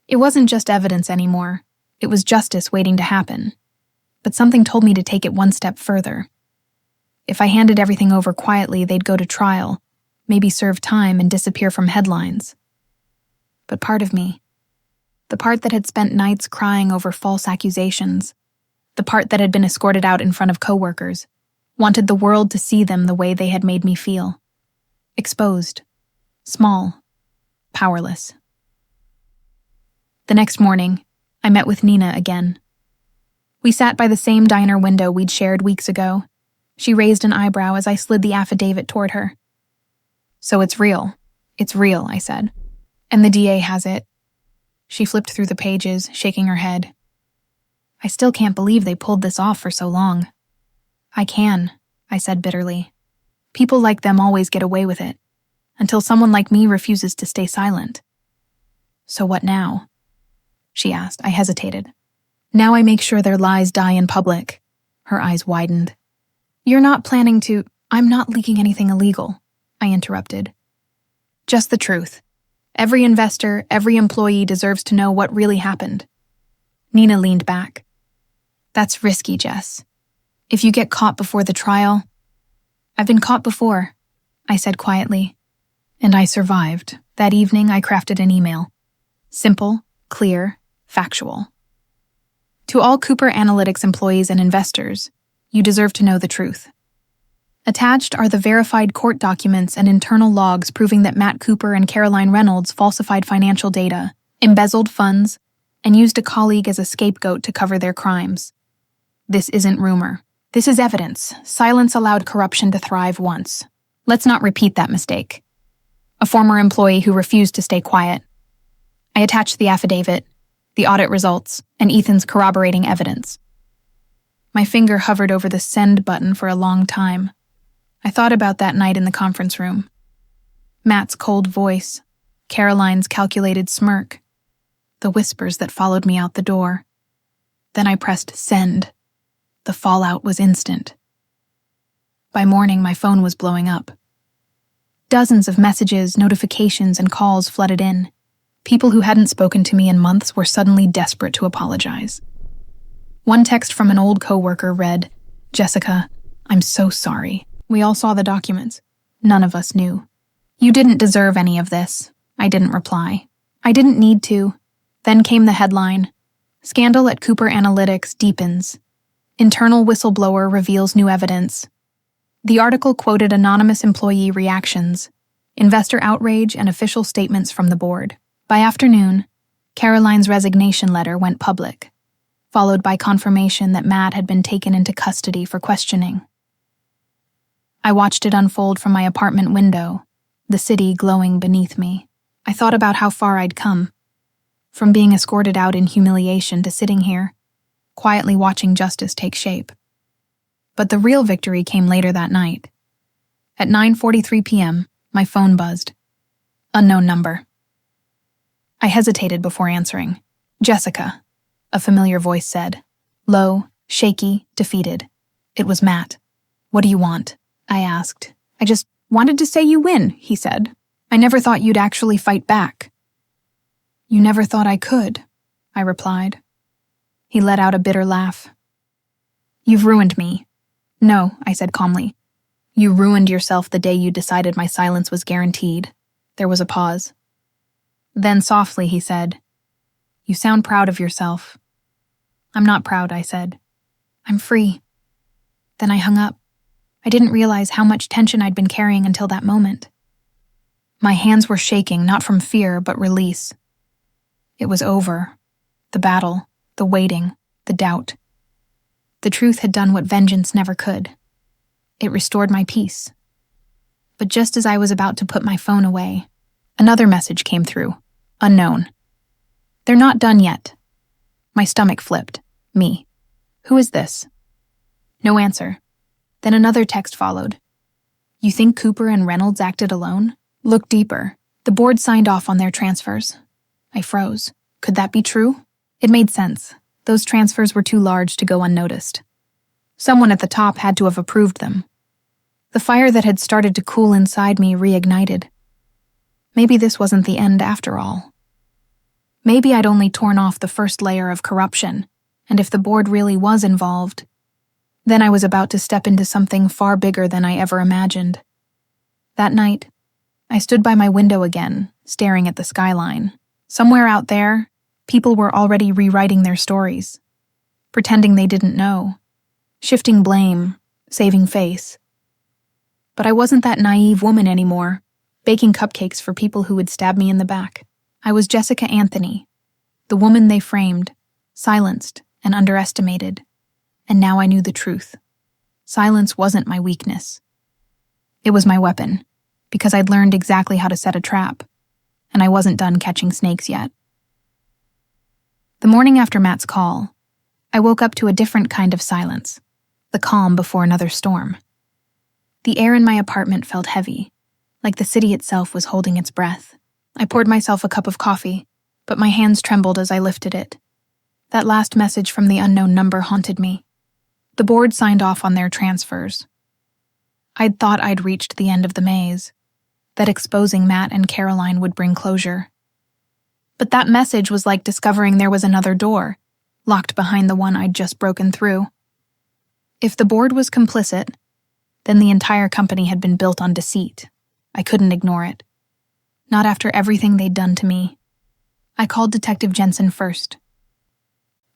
It wasn't just evidence anymore. It was justice waiting to happen. But something told me to take it one step further. If I handed everything over quietly, they'd go to trial, maybe serve time and disappear from headlines. But part of me, the part that had spent nights crying over false accusations, the part that had been escorted out in front of coworkers, wanted the world to see them the way they had made me feel. Exposed. Small. Powerless. The next morning, I met with Nina again. We sat by the same diner window we'd shared weeks ago. She raised an eyebrow as I slid the affidavit toward her. "So it's real. It's real," I said. "And the DA has it." She flipped through the pages, shaking her head. "I still can't believe they pulled this off for so long." "I can," I said bitterly. "People like them always get away with it, until someone like me refuses to stay silent." "So what now?" she asked. I hesitated. "Now I make sure their lies die in public." Her eyes widened. "You're not planning to—" "I'm not leaking anything illegal," I interrupted. "Just the truth. Every investor, every employee deserves to know what really happened." Nina leaned back. "That's risky, Jess. If you get caught before the trial—" "I've been caught before," I said quietly. "And I survived." That evening, I crafted an email. Simple, clear, factual. "To all Cooper Analytics employees and investors, you deserve to know the truth. Attached are the verified court documents and internal logs proving that Matt Cooper and Caroline Reynolds falsified financial data, embezzled funds, and used a colleague as a scapegoat to cover their crimes. This isn't rumor. This is evidence. Silence allowed corruption to thrive once. Let's not repeat that mistake." A former employee who refused to stay quiet. I attached the affidavit, the audit results, and Ethan's corroborating evidence. My finger hovered over the send button for a long time. I thought about that night in the conference room. Matt's cold voice, Caroline's calculated smirk, the whispers that followed me out the door. Then I pressed send. The fallout was instant. By morning, my phone was blowing up. Dozens of messages, notifications, and calls flooded in. People who hadn't spoken to me in months were suddenly desperate to apologize. One text from an old coworker read, "Jessica, I'm so sorry. We all saw the documents. None of us knew." "You didn't deserve any of this," I didn't reply. "I didn't need to." Then came the headline, "Scandal at Cooper Analytics deepens. Internal whistleblower reveals new evidence." The article quoted anonymous employee reactions, investor outrage, and official statements from the board. By afternoon, Caroline's resignation letter went public, followed by confirmation that Matt had been taken into custody for questioning. I watched it unfold from my apartment window, the city glowing beneath me. I thought about how far I'd come, from being escorted out in humiliation to sitting here, quietly watching justice take shape. But the real victory came later that night. At 9:43 p.m., my phone buzzed. Unknown number. I hesitated before answering. "Jessica," a familiar voice said. Low, shaky, defeated. It was Matt. "What do you want?" I asked. "I just wanted to say you win," he said. "I never thought you'd actually fight back." "You never thought I could," I replied. He let out a bitter laugh. "You've ruined me." "No," I said calmly. "You ruined yourself the day you decided my silence was guaranteed." There was a pause. Then softly he said, "You sound proud of yourself." "I'm not proud," I said. "I'm free." Then I hung up. I didn't realize how much tension I'd been carrying until that moment. My hands were shaking, not from fear, but release. It was over. The battle, the waiting, the doubt. The truth had done what vengeance never could. It restored my peace. But just as I was about to put my phone away, another message came through. Unknown. "They're not done yet." My stomach flipped. Me. "Who is this?" No answer. Then another text followed. "You think Cooper and Reynolds acted alone? Look deeper. The board signed off on their transfers." I froze. Could that be true? It made sense. Those transfers were too large to go unnoticed. Someone at the top had to have approved them. The fire that had started to cool inside me reignited. Maybe this wasn't the end after all. Maybe I'd only torn off the first layer of corruption, and if the board really was involved, then I was about to step into something far bigger than I ever imagined. That night, I stood by my window again, staring at the skyline. Somewhere out there, people were already rewriting their stories, pretending they didn't know, shifting blame, saving face. But I wasn't that naive woman anymore, baking cupcakes for people who would stab me in the back. I was Jessica Anthony, the woman they framed, silenced, and underestimated. And now I knew the truth. Silence wasn't my weakness. It was my weapon, because I'd learned exactly how to set a trap, and I wasn't done catching snakes yet. The morning after Matt's call, I woke up to a different kind of silence, the calm before another storm. The air in my apartment felt heavy, like the city itself was holding its breath. I poured myself a cup of coffee, but my hands trembled as I lifted it. That last message from the unknown number haunted me. The board signed off on their transfers. I'd thought I'd reached the end of the maze, that exposing Matt and Caroline would bring closure. But that message was like discovering there was another door, locked behind the one I'd just broken through. If the board was complicit, then the entire company had been built on deceit. I couldn't ignore it. Not after everything they'd done to me. I called Detective Jensen first.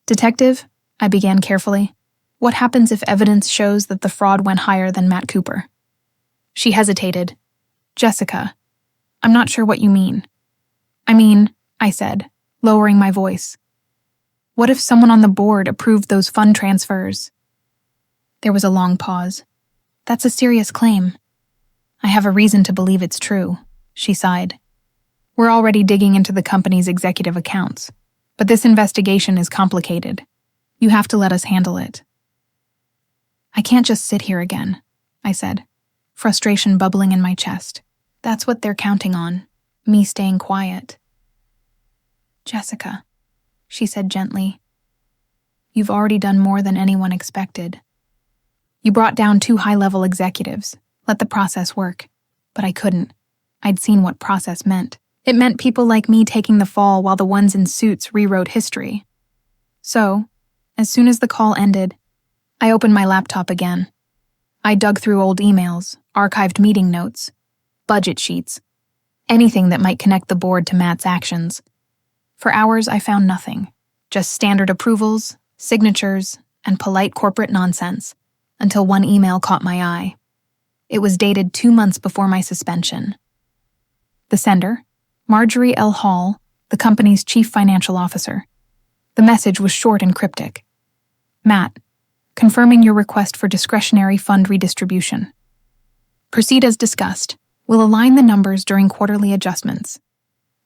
"Detective," I began carefully, "what happens if evidence shows that the fraud went higher than Matt Cooper?" She hesitated. "Jessica, I'm not sure what you mean." I said, lowering my voice. "What if someone on the board approved those fund transfers?" There was a long pause. "That's a serious claim." "I have a reason to believe it's true," she sighed. "We're already digging into the company's executive accounts, but this investigation is complicated. You have to let us handle it." "I can't just sit here again," I said, frustration bubbling in my chest. That's what they're counting on, me staying quiet. "Jessica," she said gently, "you've already done more than anyone expected. You brought down 2 high-level executives, let the process work, but I couldn't. I'd seen what process meant. It meant people like me taking the fall while the ones in suits rewrote history. So, as soon as the call ended, I opened my laptop again. I dug through old emails, archived meeting notes, budget sheets, anything that might connect the board to Matt's actions. For hours, I found nothing, just standard approvals, signatures, and polite corporate nonsense, until one email caught my eye. It was dated 2 months before my suspension. The sender, Marjorie L. Hall, the company's chief financial officer. The message was short and cryptic. Matt, confirming your request for discretionary fund redistribution. Proceed as discussed. We'll align the numbers during quarterly adjustments.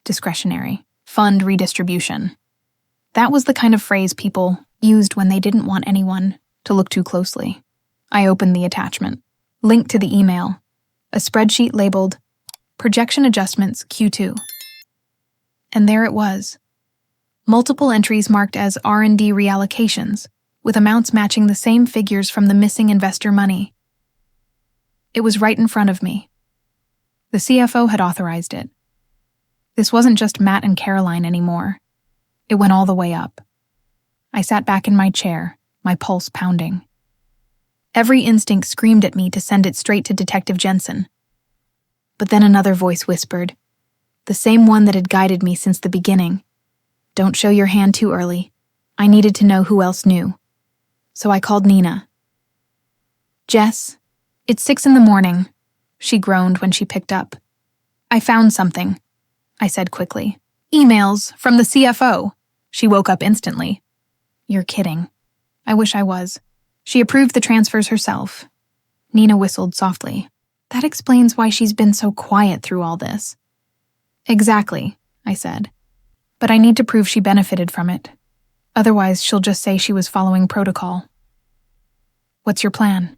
Discretionary fund redistribution. That was the kind of phrase people used when they didn't want anyone to look too closely. I opened the attachment, linked to the email, a spreadsheet labeled Projection Adjustments Q2. And there it was. Multiple entries marked as R&D reallocations, with amounts matching the same figures from the missing investor money. It was right in front of me. The CFO had authorized it. This wasn't just Matt and Caroline anymore. It went all the way up. I sat back in my chair, my pulse pounding. Every instinct screamed at me to send it straight to Detective Jensen. But then another voice whispered, the same one that had guided me since the beginning. Don't show your hand too early. I needed to know who else knew. So I called Nina. Jess, it's 6 a.m, she groaned when she picked up. I found something, I said quickly. Emails from the CFO. She woke up instantly. You're kidding. I wish I was. She approved the transfers herself. Nina whistled softly. That explains why she's been so quiet through all this. Exactly, I said. But I need to prove she benefited from it. Otherwise, she'll just say she was following protocol. What's your plan?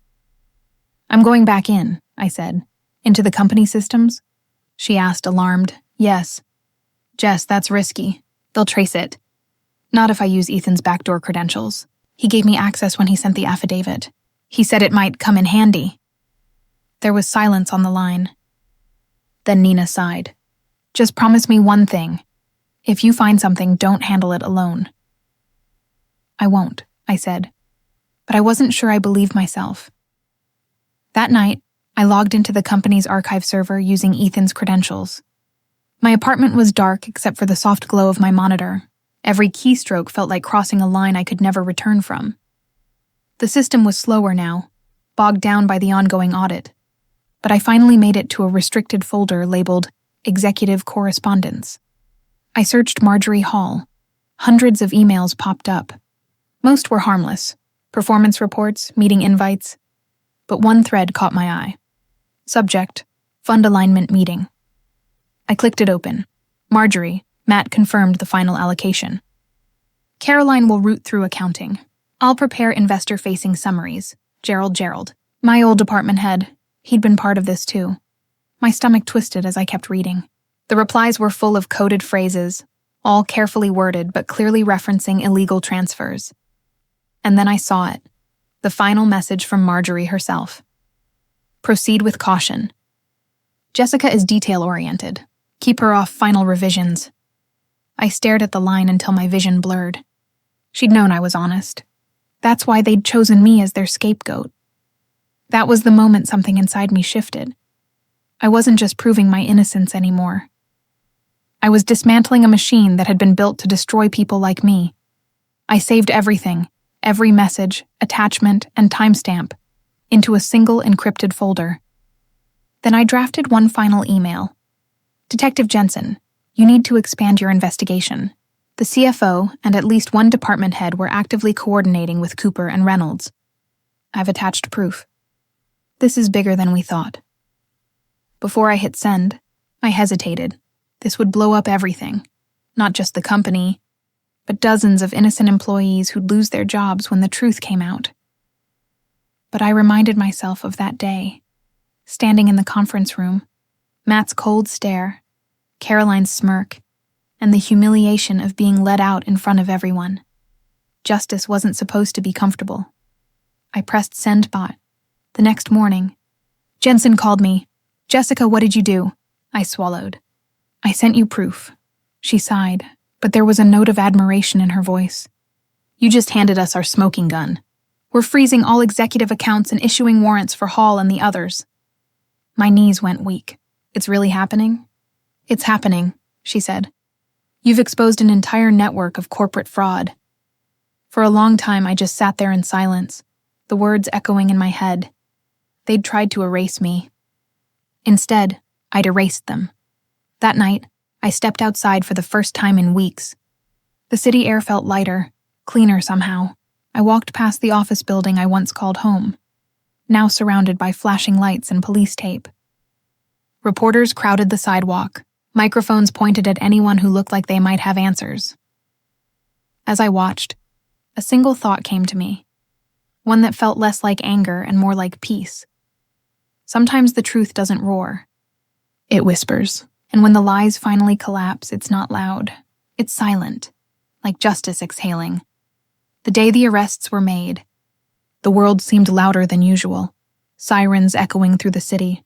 I'm going back in, I said. Into the company systems? She asked, alarmed. Yes. Jess, that's risky. They'll trace it. Not if I use Ethan's backdoor credentials. He gave me access when he sent the affidavit. He said it might come in handy. There was silence on the line. Then Nina sighed. Just promise me one thing. If you find something, don't handle it alone. I won't, I said. But I wasn't sure I believed myself. That night, I logged into the company's archive server using Ethan's credentials. My apartment was dark except for the soft glow of my monitor. Every keystroke felt like crossing a line I could never return from. The system was slower now, bogged down by the ongoing audit. But I finally made it to a restricted folder labeled Executive Correspondence. I searched Marjorie Hall. Hundreds of emails popped up. Most were harmless. Performance reports, meeting invites. But one thread caught my eye. Subject, Fund Alignment Meeting. I clicked it open. Marjorie, Matt confirmed the final allocation. Caroline will root through accounting. I'll prepare investor-facing summaries. Gerald. My old department head. He'd been part of this too. My stomach twisted as I kept reading. The replies were full of coded phrases, all carefully worded but clearly referencing illegal transfers. And then I saw it. The final message from Marjorie herself. Proceed with caution. Jessica is detail-oriented. Keep her off final revisions. I stared at the line until my vision blurred. She'd known I was honest. That's why they'd chosen me as their scapegoat. That was the moment something inside me shifted. I wasn't just proving my innocence anymore. I was dismantling a machine that had been built to destroy people like me. I saved everything, every message, attachment, and timestamp, into a single encrypted folder. Then I drafted one final email. Detective Jensen, you need to expand your investigation. The CFO and at least one department head were actively coordinating with Cooper and Reynolds. I've attached proof. This is bigger than we thought. Before I hit send, I hesitated. This would blow up everything. Not just the company, but dozens of innocent employees who'd lose their jobs when the truth came out. But I reminded myself of that day, standing in the conference room, Matt's cold stare, Caroline's smirk, and the humiliation of being let out in front of everyone. Justice wasn't supposed to be comfortable. I pressed send bot. The next morning, Jensen called me. Jessica, what did you do? I swallowed. I sent you proof. She sighed, but there was a note of admiration in her voice. You just handed us our smoking gun. We're freezing all executive accounts and issuing warrants for Hall and the others. My knees went weak. It's really happening? It's happening, she said. You've exposed an entire network of corporate fraud. For a long time, I just sat there in silence, the words echoing in my head. They'd tried to erase me. Instead, I'd erased them. That night, I stepped outside for the first time in weeks. The city air felt lighter, cleaner somehow. I walked past the office building I once called home, now surrounded by flashing lights and police tape. Reporters crowded the sidewalk, microphones pointed at anyone who looked like they might have answers. As I watched, a single thought came to me, one that felt less like anger and more like peace. Sometimes the truth doesn't roar. It whispers, and when the lies finally collapse, it's not loud. It's silent, like justice exhaling. The day the arrests were made, the world seemed louder than usual, sirens echoing through the city,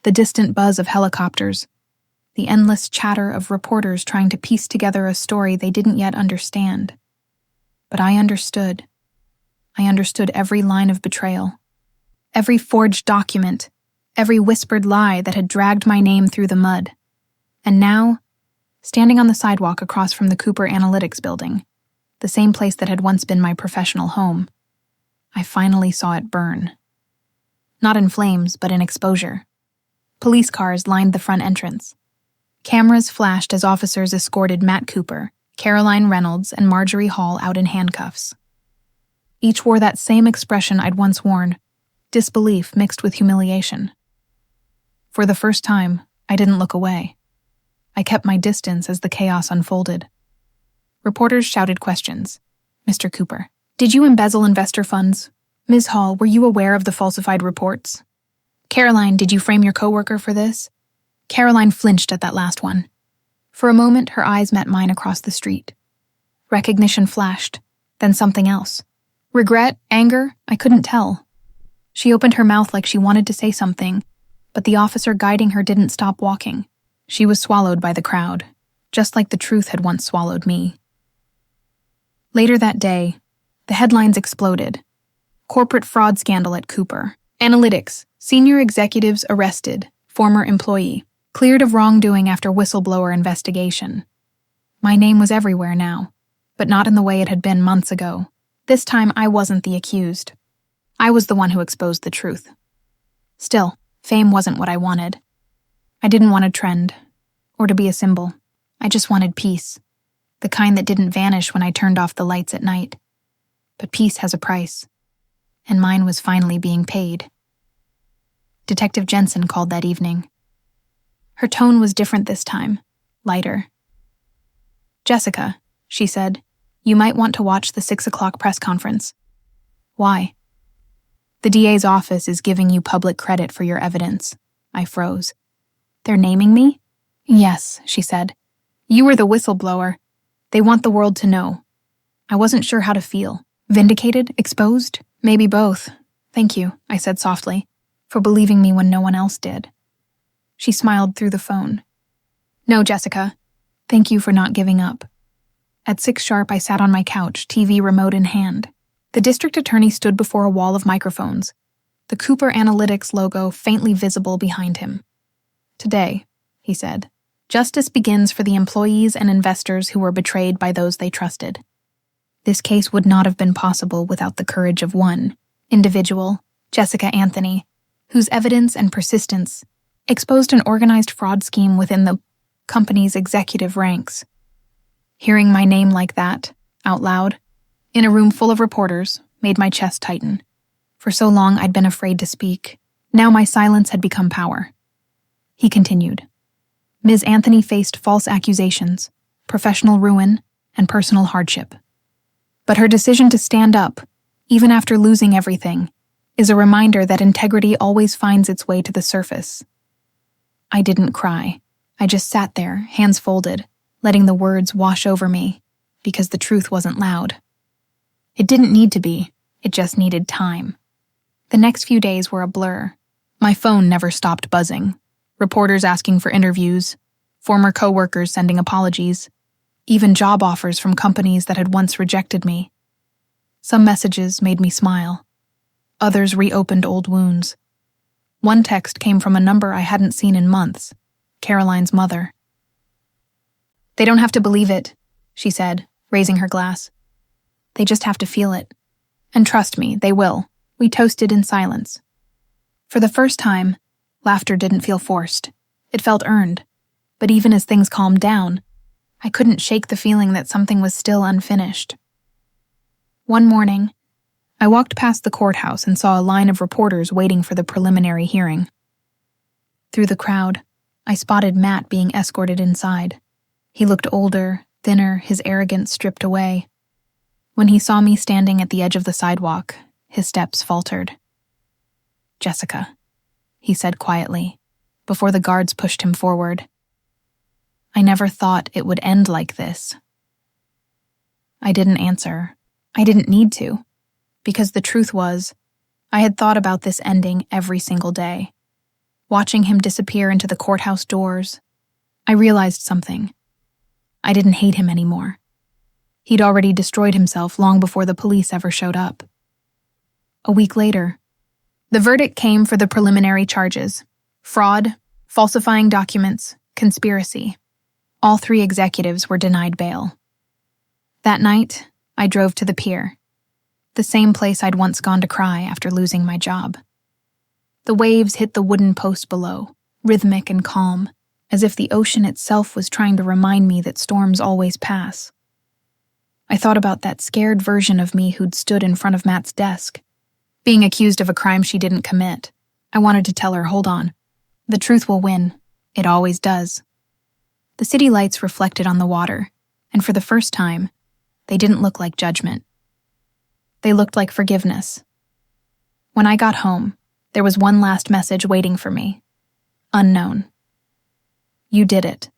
the distant buzz of helicopters, the endless chatter of reporters trying to piece together a story they didn't yet understand. But I understood. I understood every line of betrayal, every forged document, every whispered lie that had dragged my name through the mud. And now, standing on the sidewalk across from the Cooper Analytics building, the same place that had once been my professional home, I finally saw it burn. Not in flames, but in exposure. Police cars lined the front entrance. Cameras flashed as officers escorted Matt Cooper, Caroline Reynolds, and Marjorie Hall out in handcuffs. Each wore that same expression I'd once worn, disbelief mixed with humiliation. For the first time, I didn't look away. I kept my distance as the chaos unfolded. Reporters shouted questions. Mr. Cooper, did you embezzle investor funds? Ms. Hall, were you aware of the falsified reports? Caroline, did you frame your coworker for this? Caroline flinched at that last one. For a moment, her eyes met mine across the street. Recognition flashed, then something else. Regret? Anger? I couldn't tell. She opened her mouth like she wanted to say something, but the officer guiding her didn't stop walking. She was swallowed by the crowd, just like the truth had once swallowed me. Later that day, the headlines exploded. Corporate fraud scandal at Cooper. Analytics. Senior executives arrested. Former employee. Cleared of wrongdoing after whistleblower investigation. My name was everywhere now, but not in the way it had been months ago. This time I wasn't the accused. I was the one who exposed the truth. Still, fame wasn't what I wanted. I didn't want a trend, or to be a symbol. I just wanted peace. The kind that didn't vanish when I turned off the lights at night. But peace has a price, and mine was finally being paid. Detective Jensen called that evening. Her tone was different this time, lighter. Jessica, she said, you might want to watch the 6 o'clock press conference. Why? The DA's office is giving you public credit for your evidence. I froze. They're naming me? Yes, she said. You were the whistleblower. They want the world to know. I wasn't sure how to feel. Vindicated? Exposed? Maybe both. Thank you, I said softly, for believing me when no one else did. She smiled through the phone. No, Jessica. Thank you for not giving up. At 6 sharp, I sat on my couch, TV remote in hand. The district attorney stood before a wall of microphones, the Cooper Analytics logo faintly visible behind him. Today, he said, justice begins for the employees and investors who were betrayed by those they trusted. This case would not have been possible without the courage of one individual, Jessica Anthony, whose evidence and persistence exposed an organized fraud scheme within the company's executive ranks. Hearing my name like that, out loud, in a room full of reporters, made my chest tighten. For so long I'd been afraid to speak. Now my silence had become power. He continued. Ms. Anthony faced false accusations, professional ruin, and personal hardship. But her decision to stand up, even after losing everything, is a reminder that integrity always finds its way to the surface. I didn't cry. I just sat there, hands folded, letting the words wash over me, because the truth wasn't loud. It didn't need to be. It just needed time. The next few days were a blur. My phone never stopped buzzing. Reporters asking for interviews, former coworkers sending apologies, even job offers from companies that had once rejected me. Some messages made me smile. Others reopened old wounds. One text came from a number I hadn't seen in months, Caroline's mother. "They don't have to believe it," she said, raising her glass. "They just have to feel it. And trust me, they will." We toasted in silence. For the first time, laughter didn't feel forced. It felt earned. But even as things calmed down, I couldn't shake the feeling that something was still unfinished. One morning, I walked past the courthouse and saw a line of reporters waiting for the preliminary hearing. Through the crowd, I spotted Matt being escorted inside. He looked older, thinner, his arrogance stripped away. When he saw me standing at the edge of the sidewalk, his steps faltered. "Jessica," he said quietly, before the guards pushed him forward. "I never thought it would end like this." I didn't answer. I didn't need to, because the truth was, I had thought about this ending every single day. Watching him disappear into the courthouse doors, I realized something. I didn't hate him anymore. He'd already destroyed himself long before the police ever showed up. A week later, the verdict came for the preliminary charges: fraud, falsifying documents, conspiracy. All 3 executives were denied bail. That night, I drove to the pier, the same place I'd once gone to cry after losing my job. The waves hit the wooden post below, rhythmic and calm, as if the ocean itself was trying to remind me that storms always pass. I thought about that scared version of me who'd stood in front of Matt's desk, being accused of a crime she didn't commit. I wanted to tell her, "Hold on. The truth will win. It always does." The city lights reflected on the water, and for the first time, they didn't look like judgment. They looked like forgiveness. When I got home, there was one last message waiting for me. Unknown. "You did it."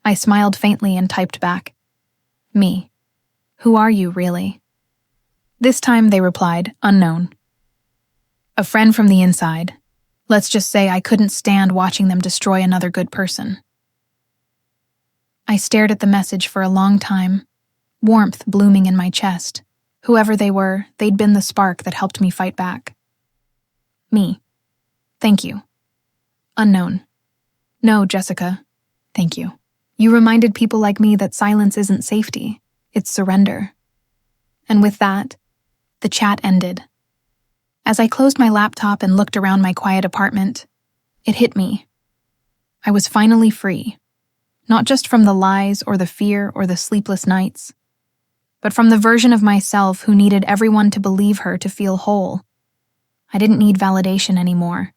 I smiled faintly and typed back, "Me. Who are you, really?" This time they replied, "Unknown. A friend from the inside. Let's just say I couldn't stand watching them destroy another good person." I stared at the message for a long time, warmth blooming in my chest. Whoever they were, they'd been the spark that helped me fight back. "Me. Thank you." Unknown. "No, Jessica. Thank you. You reminded people like me that silence isn't safety, it's surrender." And with that, the chat ended. As I closed my laptop and looked around my quiet apartment, it hit me. I was finally free, not just from the lies or the fear or the sleepless nights, but from the version of myself who needed everyone to believe her to feel whole. I didn't need validation anymore.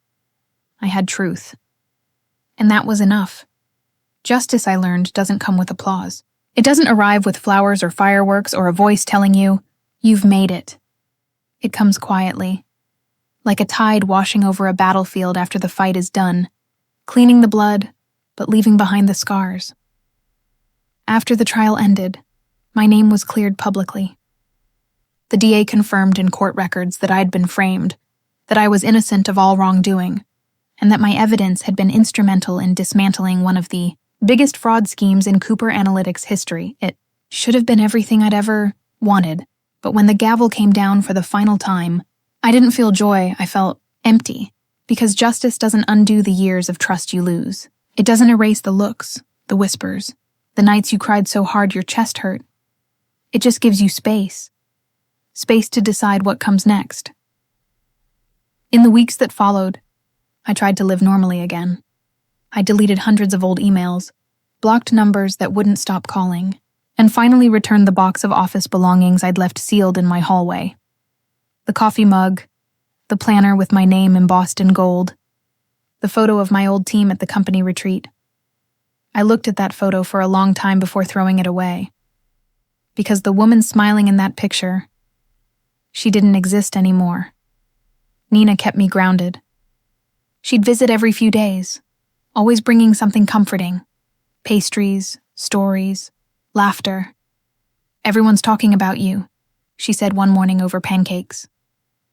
I had truth. And that was enough. Justice, I learned, doesn't come with applause. It doesn't arrive with flowers or fireworks or a voice telling you, "You've made it." It comes quietly, like a tide washing over a battlefield after the fight is done, cleaning the blood, but leaving behind the scars. After the trial ended, my name was cleared publicly. The DA confirmed in court records that I'd been framed, that I was innocent of all wrongdoing, and that my evidence had been instrumental in dismantling one of the biggest fraud schemes in Cooper Analytics history. It should have been everything I'd ever wanted, but when the gavel came down for the final time, I didn't feel joy, I felt empty, because justice doesn't undo the years of trust you lose. It doesn't erase the looks, the whispers, the nights you cried so hard your chest hurt. It just gives you space. Space to decide what comes next. In the weeks that followed, I tried to live normally again. I deleted hundreds of old emails, blocked numbers that wouldn't stop calling, and finally returned the box of office belongings I'd left sealed in my hallway. The coffee mug, the planner with my name embossed in gold, the photo of my old team at the company retreat. I looked at that photo for a long time before throwing it away. Because the woman smiling in that picture, she didn't exist anymore. Nina kept me grounded. She'd visit every few days, always bringing something comforting. Pastries, stories, laughter. "Everyone's talking about you," she said one morning over pancakes.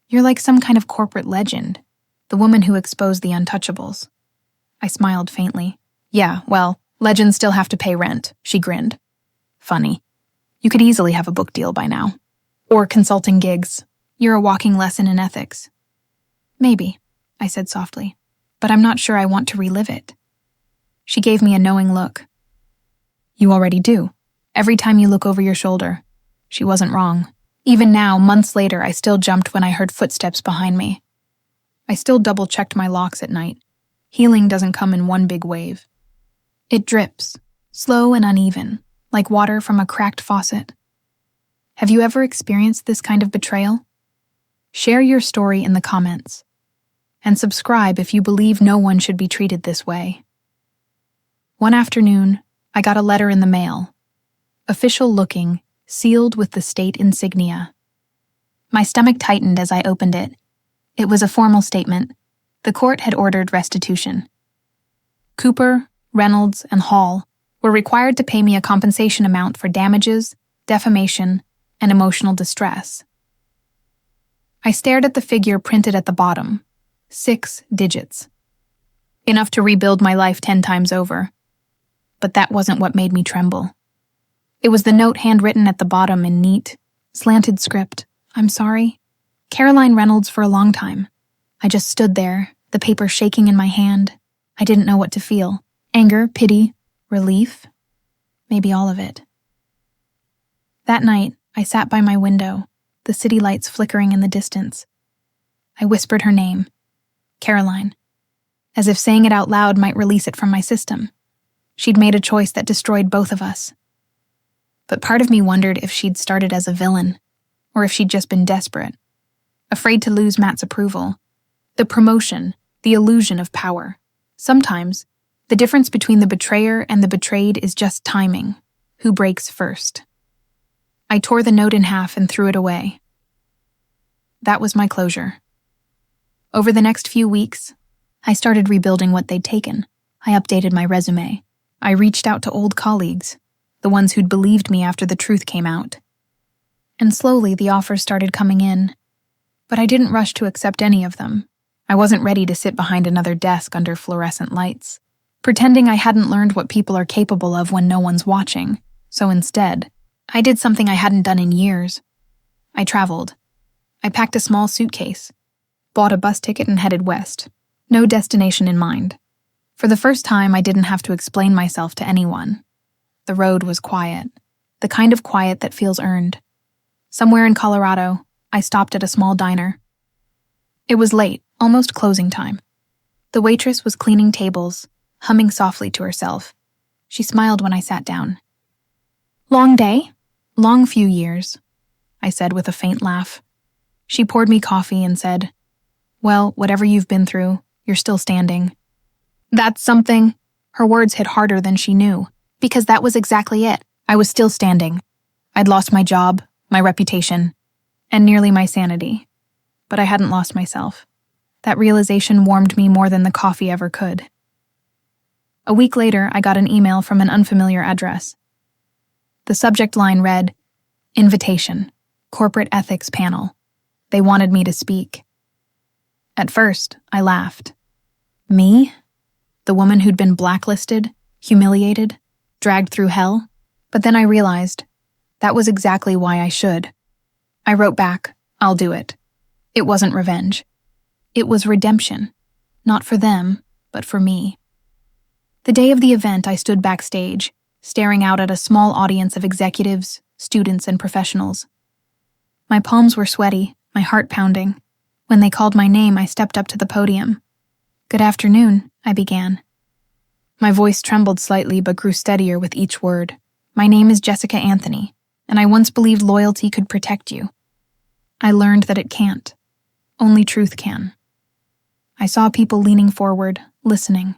"You're like some kind of corporate legend, the woman who exposed the untouchables." I smiled faintly. "Yeah, well, Legends still have to pay rent, she grinned. Funny. You could easily have a book deal by now. Or consulting gigs. You're a walking lesson in ethics. Maybe, I said softly, but I'm not sure I want to relive it. She gave me a knowing look. You already do. Every time you look over your shoulder. She wasn't wrong. Even now, months later, I still jumped when I heard footsteps behind me. I still double-checked my locks at night. Healing doesn't come in one big wave. It drips, slow and uneven, like water from a cracked faucet. Have you ever experienced this kind of betrayal? Share your story in the comments. And subscribe if you believe no one should be treated this way. One afternoon, I got a letter in the mail. Official looking, sealed with the state insignia. My stomach tightened as I opened it. It was a formal statement. The court had ordered restitution. Cooper, Reynolds, and Hall were required to pay me a compensation amount for damages, defamation, and emotional distress. I stared at the figure printed at the bottom. 6 digits. Enough to rebuild my life 10 times over. But that wasn't what made me tremble. It was the note handwritten at the bottom in neat, slanted script. I'm sorry. Caroline Reynolds for a long time. I just stood there, the paper shaking in my hand. I didn't know what to feel. Anger, pity, relief. Maybe all of it. That night, I sat by my window, the city lights flickering in the distance. I whispered her name, Caroline, as if saying it out loud might release it from my system. She'd made a choice that destroyed both of us. But part of me wondered if she'd started as a villain, or if she'd just been desperate, afraid to lose Matt's approval. The promotion, the illusion of power. Sometimes, the difference between the betrayer and the betrayed is just timing. Who breaks first? I tore the note in half and threw it away. That was my closure. Over the next few weeks, I started rebuilding what they'd taken. I updated my resume. I reached out to old colleagues, the ones who'd believed me after the truth came out. And slowly the offers started coming in. But I didn't rush to accept any of them. I wasn't ready to sit behind another desk under fluorescent lights, pretending I hadn't learned what people are capable of when no one's watching. So instead, I did something I hadn't done in years. I traveled. I packed a small suitcase, bought a bus ticket and headed west. No destination in mind. For the first time, I didn't have to explain myself to anyone. The road was quiet, the kind of quiet that feels earned. Somewhere in Colorado, I stopped at a small diner. It was late, almost closing time. The waitress was cleaning tables, humming softly to herself. She smiled when I sat down. Long day? Long few years, I said with a faint laugh. She poured me coffee and said, well, whatever you've been through, you're still standing. That's something. Her words hit harder than she knew, because that was exactly it. I was still standing. I'd lost my job, my reputation, and nearly my sanity. But I hadn't lost myself. That realization warmed me more than the coffee ever could. A week later, I got an email from an unfamiliar address. The subject line read, Invitation, Corporate Ethics Panel. They wanted me to speak. At first, I laughed. Me? The woman who'd been blacklisted, humiliated, dragged through hell? But then I realized that was exactly why I should. I wrote back, I'll do it. It wasn't revenge. It was redemption. Not for them, but for me. The day of the event, I stood backstage, staring out at a small audience of executives, students, and professionals. My palms were sweaty, my heart pounding. When they called my name, I stepped up to the podium. Good afternoon, I began. My voice trembled slightly but grew steadier with each word. My name is Jessica Anthony, and I once believed loyalty could protect you. I learned that it can't. Only truth can. I saw people leaning forward, listening.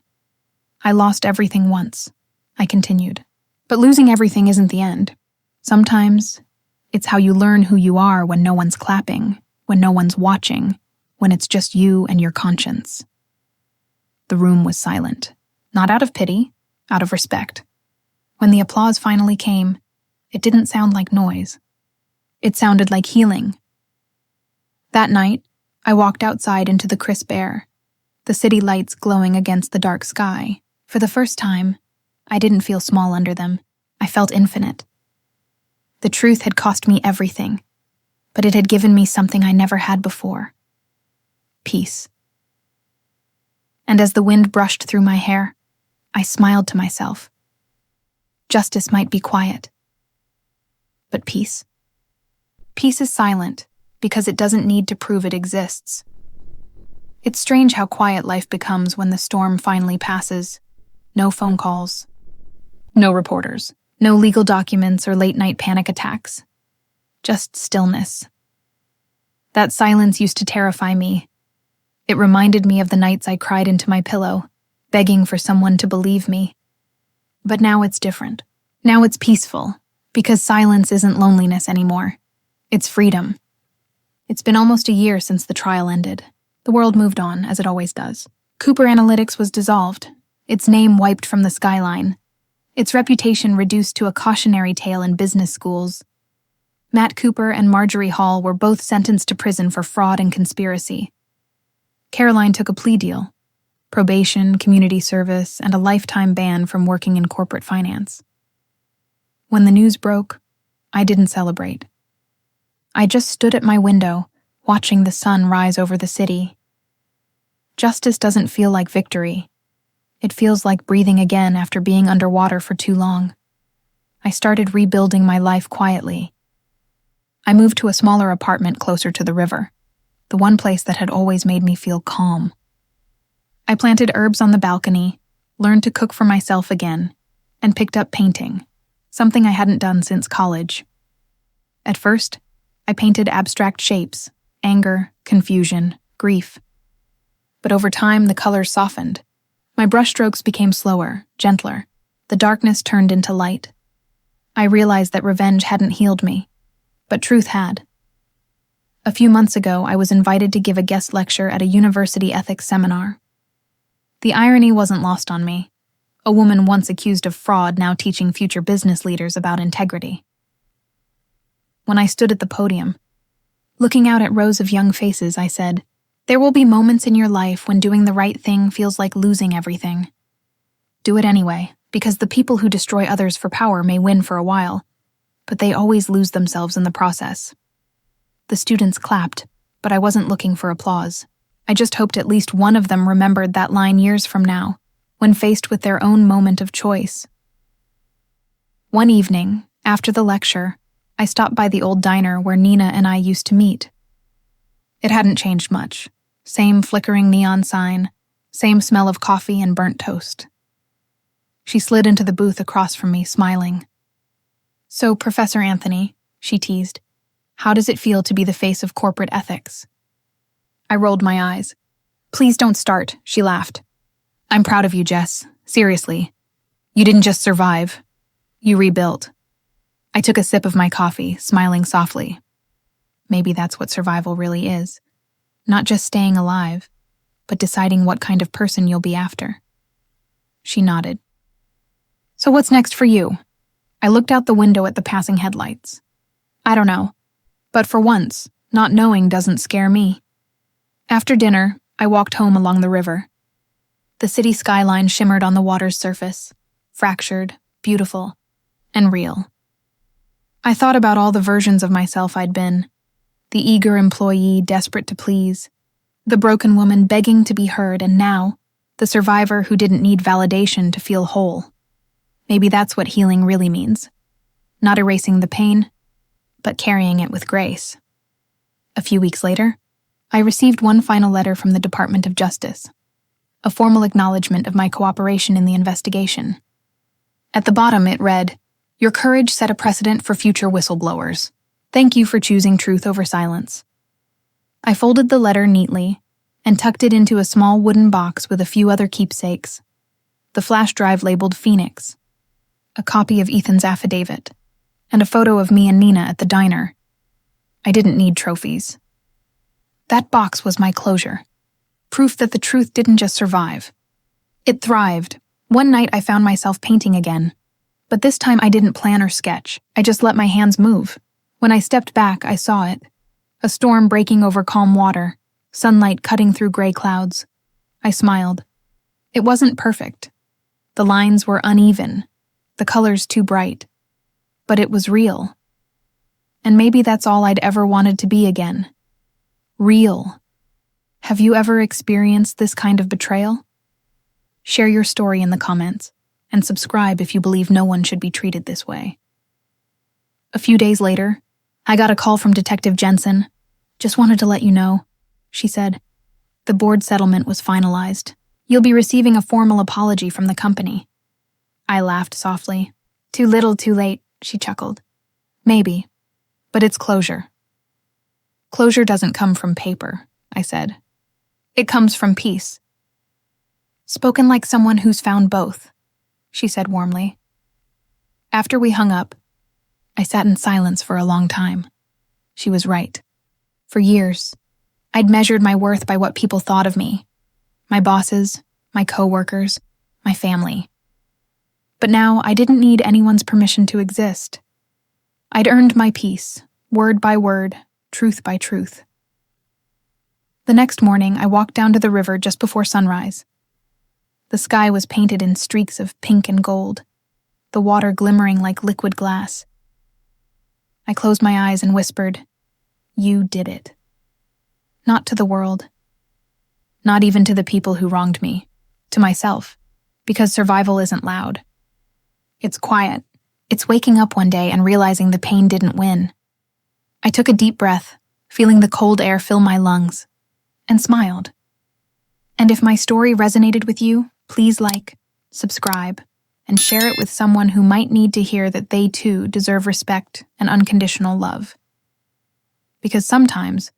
I lost everything once, I continued. But losing everything isn't the end. Sometimes, it's how you learn who you are when no one's clapping, when no one's watching, when it's just you and your conscience. The room was silent, not out of pity, out of respect. When the applause finally came, it didn't sound like noise. It sounded like healing. That night, I walked outside into the crisp air, the city lights glowing against the dark sky. For the first time, I didn't feel small under them. I felt infinite. The truth had cost me everything, but it had given me something I never had before. Peace. And as the wind brushed through my hair, I smiled to myself. Justice might be quiet, but peace? Peace is silent because it doesn't need to prove it exists. It's strange how quiet life becomes when the storm finally passes. No phone calls, no reporters, no legal documents or late-night panic attacks. Just stillness. That silence used to terrify me. It reminded me of the nights I cried into my pillow, begging for someone to believe me. But now it's different. Now it's peaceful, because silence isn't loneliness anymore. It's freedom. It's been almost a year since the trial ended. The world moved on, as it always does. Cooper Analytics was dissolved, its name wiped from the skyline, its reputation reduced to a cautionary tale in business schools. Matt Cooper and Marjorie Hall were both sentenced to prison for fraud and conspiracy. Caroline took a plea deal: probation, community service, and a lifetime ban from working in corporate finance. When the news broke, I didn't celebrate. I just stood at my window, watching the sun rise over the city. Justice doesn't feel like victory. It feels like breathing again after being underwater for too long. I started rebuilding my life quietly. I moved to a smaller apartment closer to the river, the one place that had always made me feel calm. I planted herbs on the balcony, learned to cook for myself again, and picked up painting, something I hadn't done since college. At first, I painted abstract shapes: anger, confusion, grief. But over time, the colors softened. My brushstrokes became slower, gentler. The darkness turned into light. I realized that revenge hadn't healed me, but truth had. A few months ago, I was invited to give a guest lecture at a university ethics seminar. The irony wasn't lost on me. A woman once accused of fraud now teaching future business leaders about integrity. When I stood at the podium, looking out at rows of young faces, I said, "There will be moments in your life when doing the right thing feels like losing everything. Do it anyway, because the people who destroy others for power may win for a while, but they always lose themselves in the process." The students clapped, but I wasn't looking for applause. I just hoped at least one of them remembered that line years from now, when faced with their own moment of choice. One evening, after the lecture, I stopped by the old diner where Nina and I used to meet. It hadn't changed much. Same flickering neon sign, same smell of coffee and burnt toast. She slid into the booth across from me, smiling. "So, Professor Anthony," she teased, "how does it feel to be the face of corporate ethics?" I rolled my eyes. "Please don't start," she laughed. "I'm proud of you, Jess. Seriously. You didn't just survive. You rebuilt." I took a sip of my coffee, smiling softly. Maybe that's what survival really is. Not just staying alive, but deciding what kind of person you'll be after. She nodded. "So what's next for you?" I looked out the window at the passing headlights. "I don't know. But for once, not knowing doesn't scare me." After dinner, I walked home along the river. The city skyline shimmered on the water's surface, fractured, beautiful, and real. I thought about all the versions of myself I'd been: the eager employee desperate to please, the broken woman begging to be heard, and now, the survivor who didn't need validation to feel whole. Maybe that's what healing really means. Not erasing the pain, but carrying it with grace. A few weeks later, I received one final letter from the Department of Justice, a formal acknowledgement of my cooperation in the investigation. At the bottom it read, "Your courage set a precedent for future whistleblowers. Thank you for choosing truth over silence." I folded the letter neatly and tucked it into a small wooden box with a few other keepsakes. The flash drive labeled Phoenix, a copy of Ethan's affidavit, and a photo of me and Nina at the diner. I didn't need trophies. That box was my closure, proof that the truth didn't just survive. It thrived. One night I found myself painting again, but this time I didn't plan or sketch. I just let my hands move. When I stepped back, I saw it. A storm breaking over calm water, sunlight cutting through gray clouds. I smiled. It wasn't perfect, The lines were uneven, the colors too bright. But it was real. And maybe that's all I'd ever wanted to be again. Real. Have you ever experienced this kind of betrayal? Share your story in the comments, and subscribe if you believe no one should be treated this way. A few days later, I got a call from Detective Jensen. "Just wanted to let you know," she said. "The board settlement was finalized. You'll be receiving a formal apology from the company." I laughed softly. "Too little, too late," she chuckled. "Maybe, but it's closure." "Closure doesn't come from paper," I said. "It comes from peace." "Spoken like someone who's found both," she said warmly. After we hung up, I sat in silence for a long time. She was right. For years, I'd measured my worth by what people thought of me. My bosses, my coworkers, my family. But now I didn't need anyone's permission to exist. I'd earned my peace, word by word, truth by truth. The next morning, I walked down to the river just before sunrise. The sky was painted in streaks of pink and gold, the water glimmering like liquid glass. I closed my eyes and whispered, "You did it." Not to the world. Not even to the people who wronged me. To myself. Because survival isn't loud. It's quiet. It's waking up one day and realizing the pain didn't win. I took a deep breath, feeling the cold air fill my lungs, and smiled. And if my story resonated with you, please like, subscribe, and share it with someone who might need to hear that they too deserve respect and unconditional love. Because sometimes,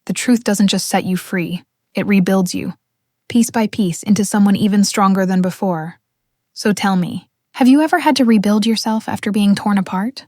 the truth doesn't just set you free, it rebuilds you, piece by piece, into someone even stronger than before. So tell me, have you ever had to rebuild yourself after being torn apart?